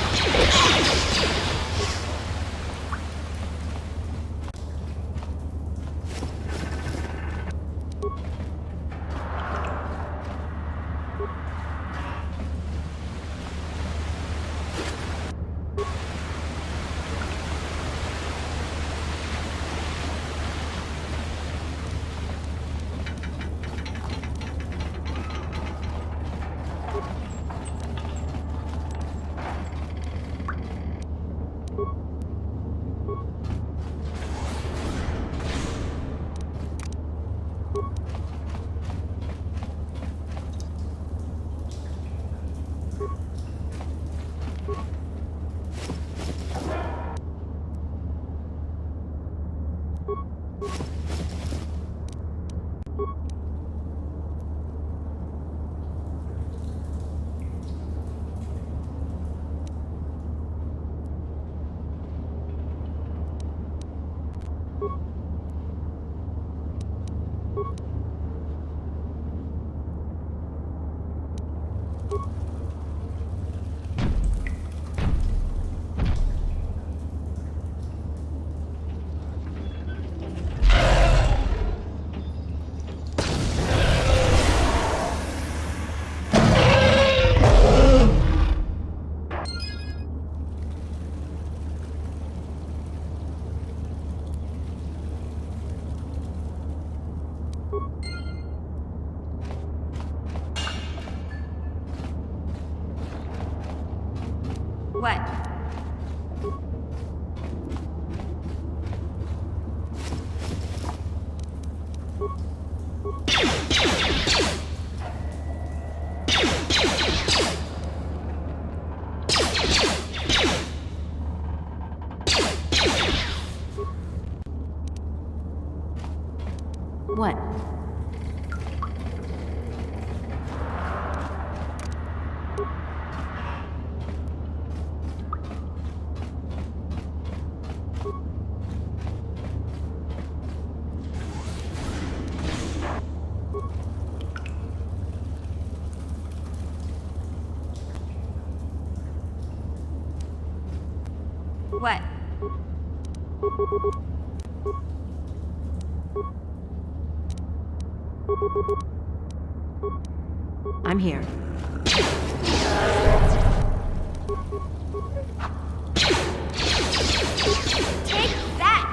What? What? I'm here. Take that!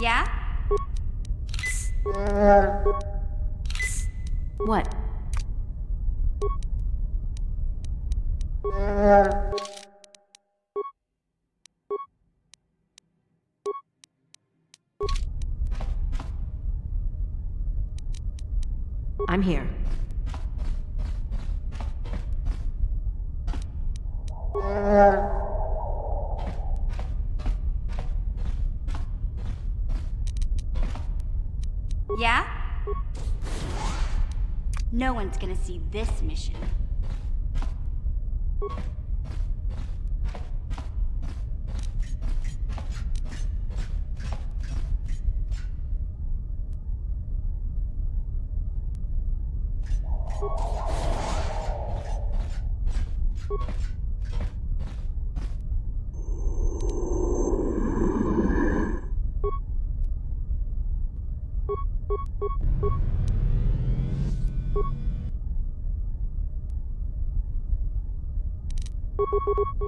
Yeah? What? I'm here. Yeah? No one's gonna see this mission.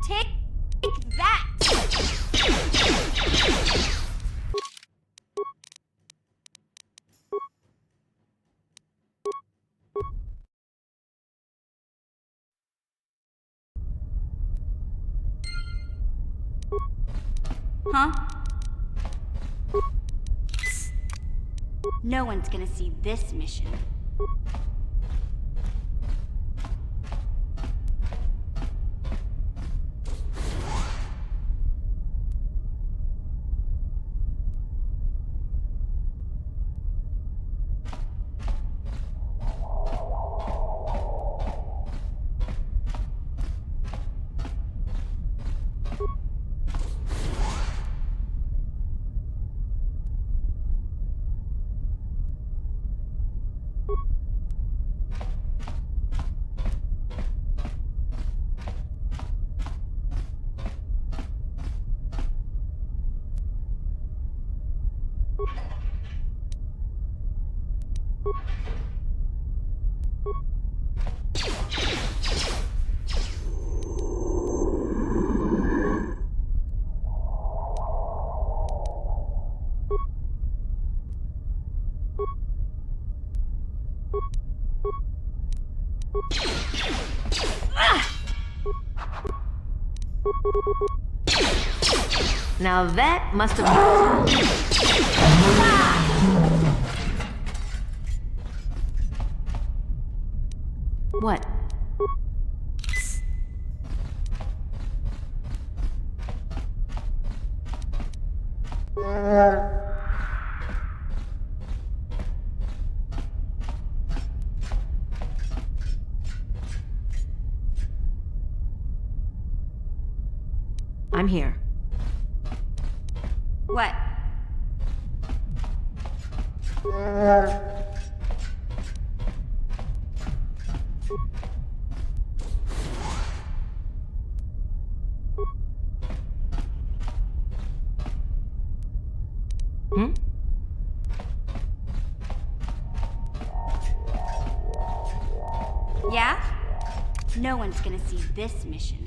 Take that! Huh? No one's gonna see this mission. Now that must have... What? I'm here. What? Hmm? Yeah? No one's gonna see this mission.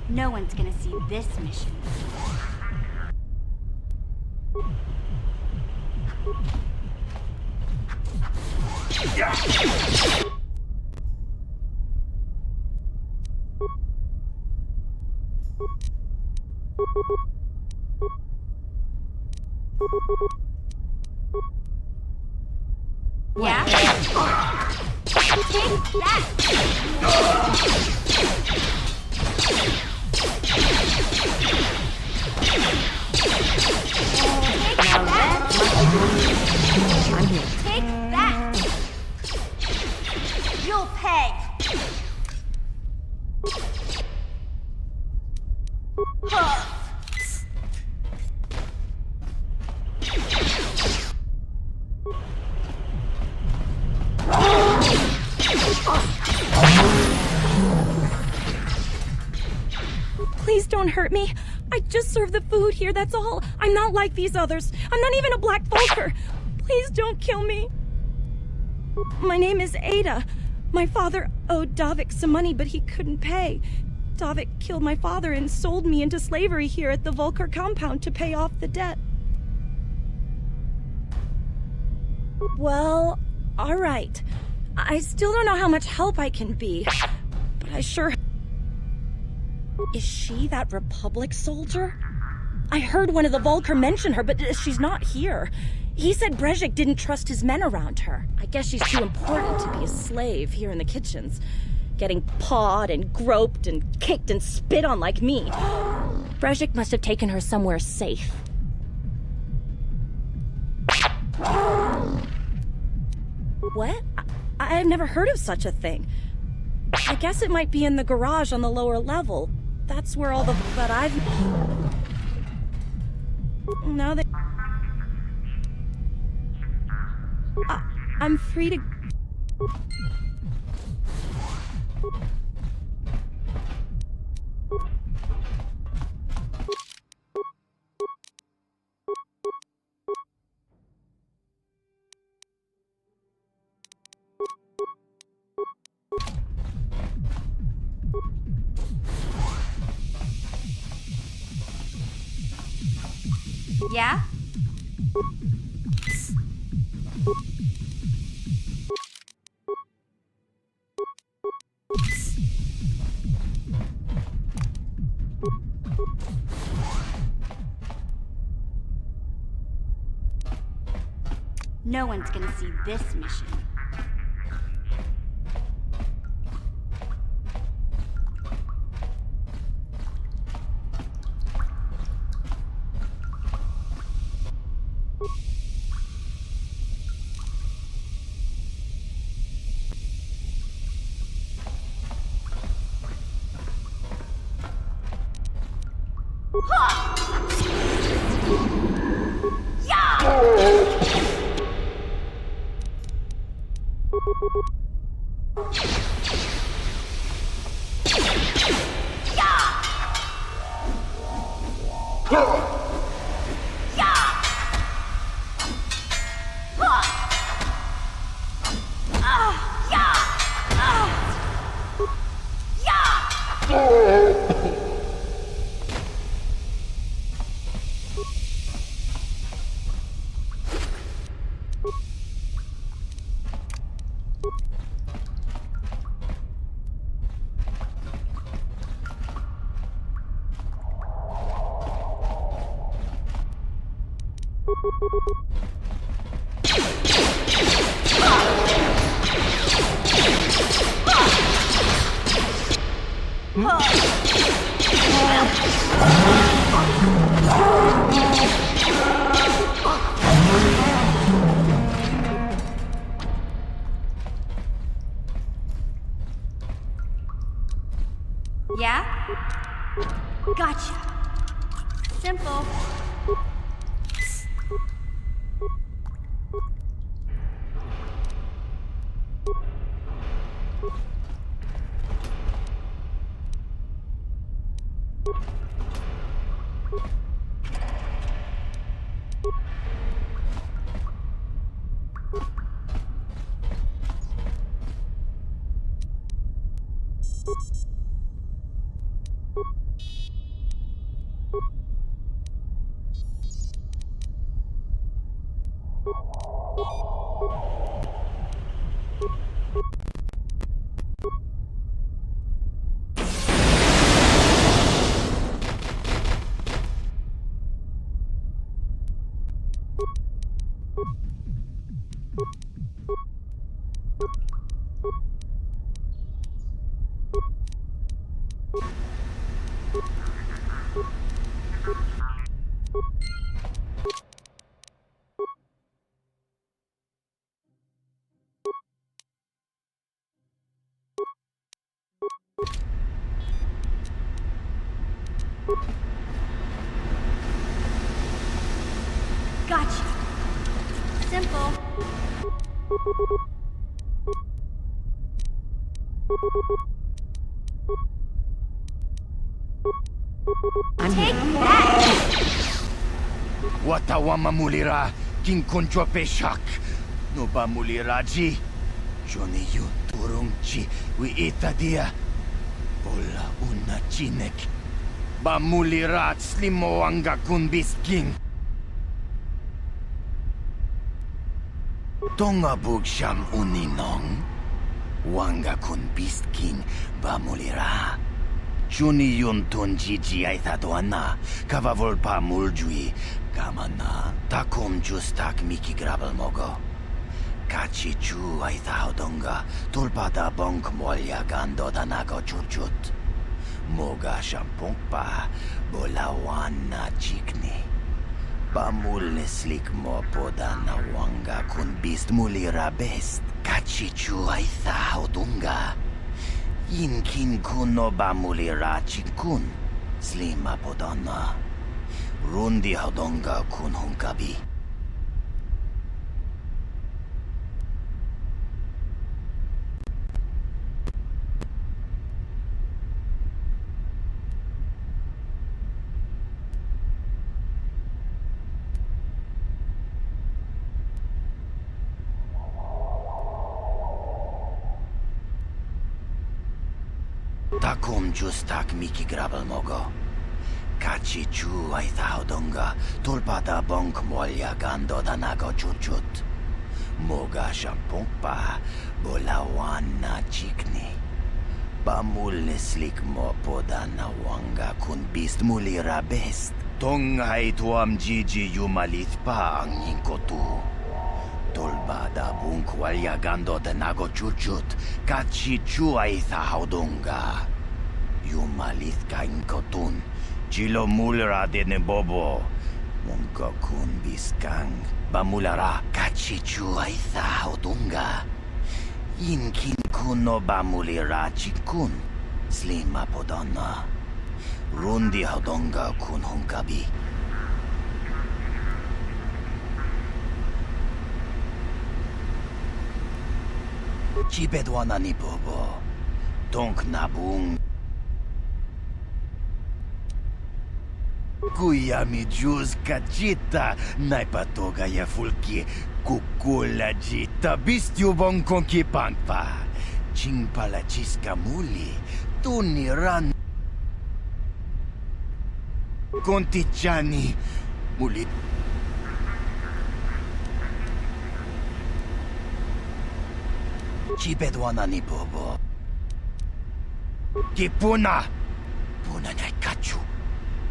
No one's gonna see this mission. Yeah? Take that! I'm here. Take that! You'll pay! Please don't hurt me. I just serve the food here, that's all. I'm not like these others. I'm not even a Black Vulcar. Please don't kill me. My name is Ada. My father owed Davik some money, but he couldn't pay. Davik killed my father and sold me into slavery here at the Vulcar compound to pay off the debt. Well, all right. I still don't know how much help I can be, but I sure... Is she that Republic soldier? I heard one of the Vulcar mention her, but she's not here. He said Brejik didn't trust his men around her. I guess she's too important to be a slave here in the kitchens. Getting pawed and groped and kicked and spit on like me. Brejik must have taken her somewhere safe. What? I've never heard of such a thing. I guess it might be in the garage on the lower level. That's where all the... But I've... Now that... I'm free to... Yeah? No one's gonna see this mission. Yeah? Gotcha. Simple. Gotcha. Simple. Take that! Watawama mulira, king kunjwa peshak. No ba muliraji? Johnny yu turungchi, wi itadia. Ola una chinek. Ba mulirat slimo anga kun king. Tonga bugsham uninong. Wanga kun king ba mulira. Juni yun tun jiji aithadoana, kavavol muljui, kamana, takum justak miki grabel mogo. Kachi chu aithaudonga, tulpada bonk molya gando danago churchut. Moga shampongpa, bolawana chikni. Pamul slik mo podana wanga kun mulira best. Kachi chu aithaudonga. Inkin kuno bamulira chikun, slima podana. Rundi hodonga kun hunkabi. Takum justak miki grabel mogo. Kachi chu aithaudonga, tulpada bonk molya gando danago churchut. Moga shampongpa, bolawana chikni. Pamul slik mo podana wanga kun mulira best. Tonga ituam jiji yumalith pa ang inkotu. Tolbada bunk walya gando danago churchut, kachi chu aithaudonga. Yumalith ka inkotun, chilo mulra de nebobo. Munko kun biskang, bamulara kachichu aithaudunga. Inkin kuno bamulira chikun, slima podana. Rundi hodonga kun hunkabi. Chibedwana ni bobo, tonk nabung. Kuyami juz kachita, naipatoga ya fulki, kukula jita, bistyu bon konki pangpa. Chingpala chiska muli, tuniran. Kontichani, muli. Chibedwana ni bobo. Kipuna, puna nyai kachu.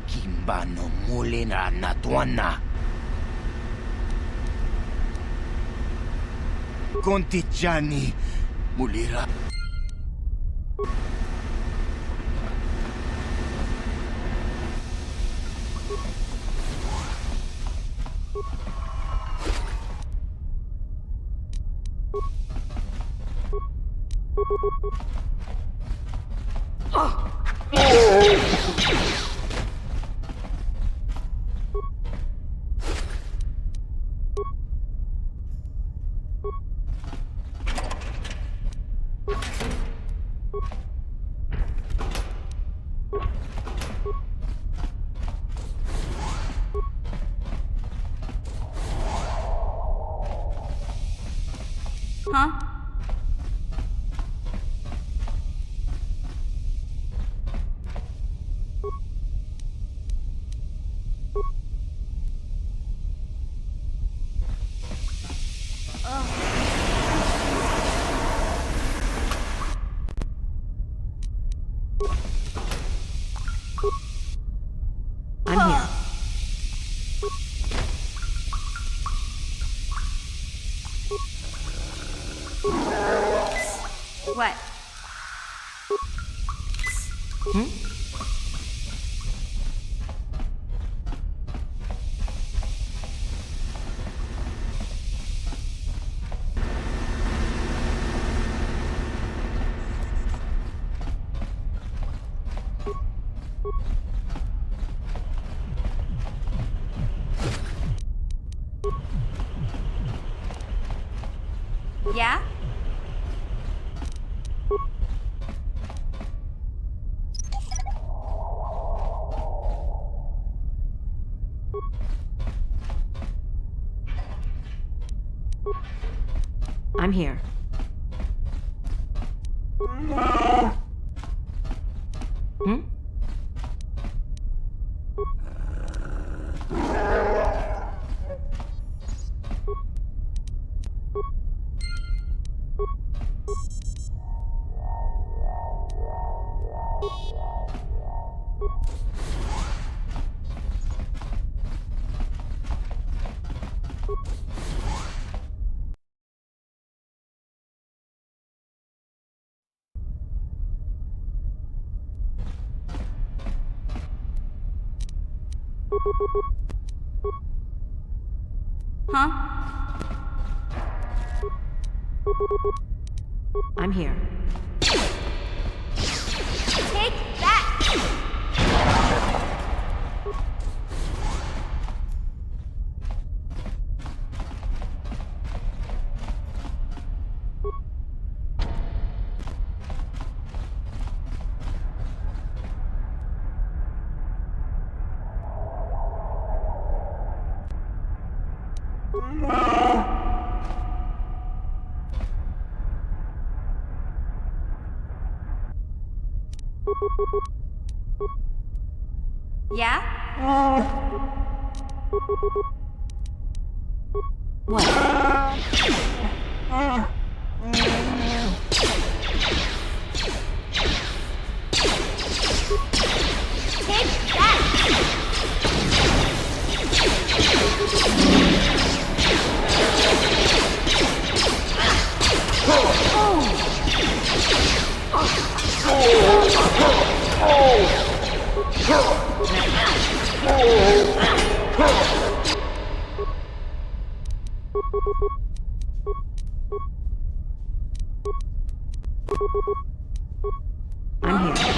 Kimbano mulina natuana. Kontichani mulira. Huh? I'm here. What? Yeah? I'm here. Hmm? Huh? I'm here. Take that! Yeah? Take I'm here.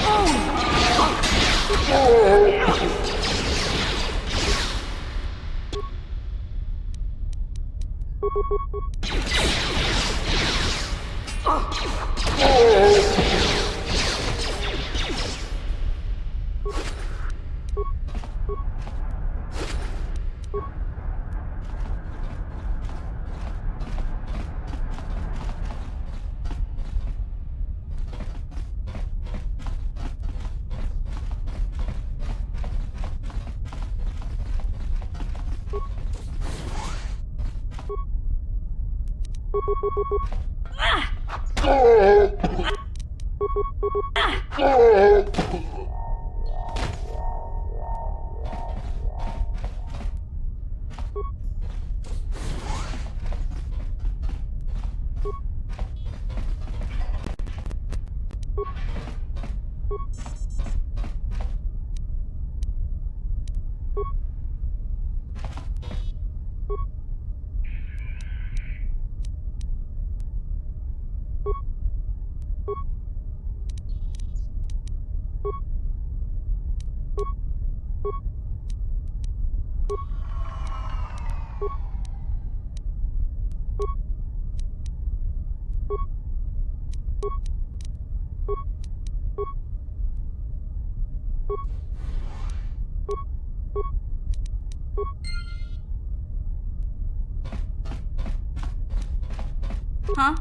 Huh?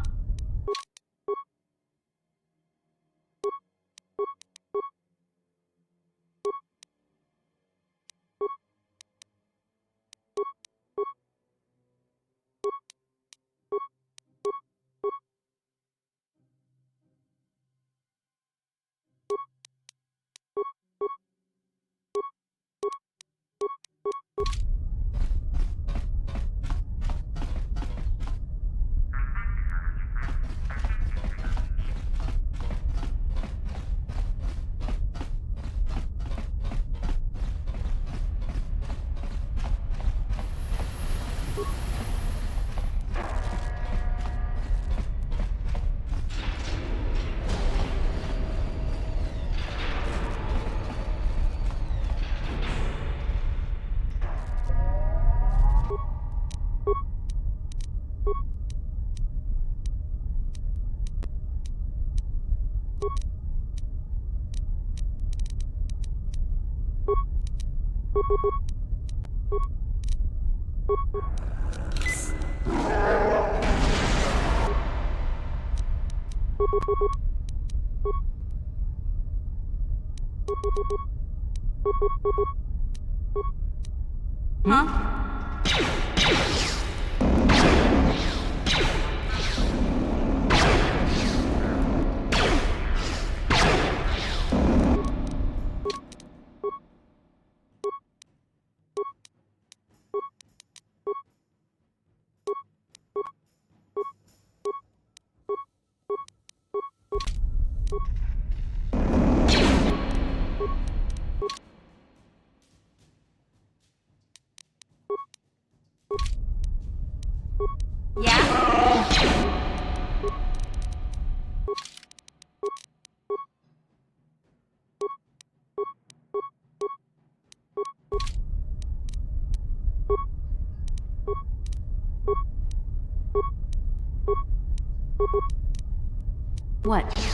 What?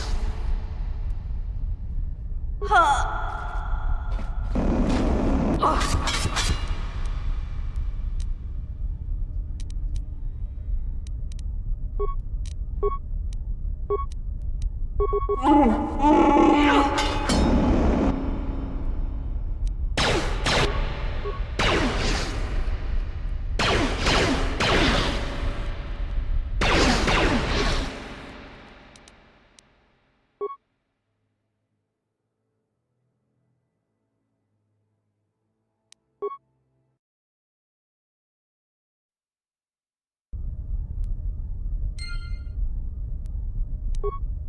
you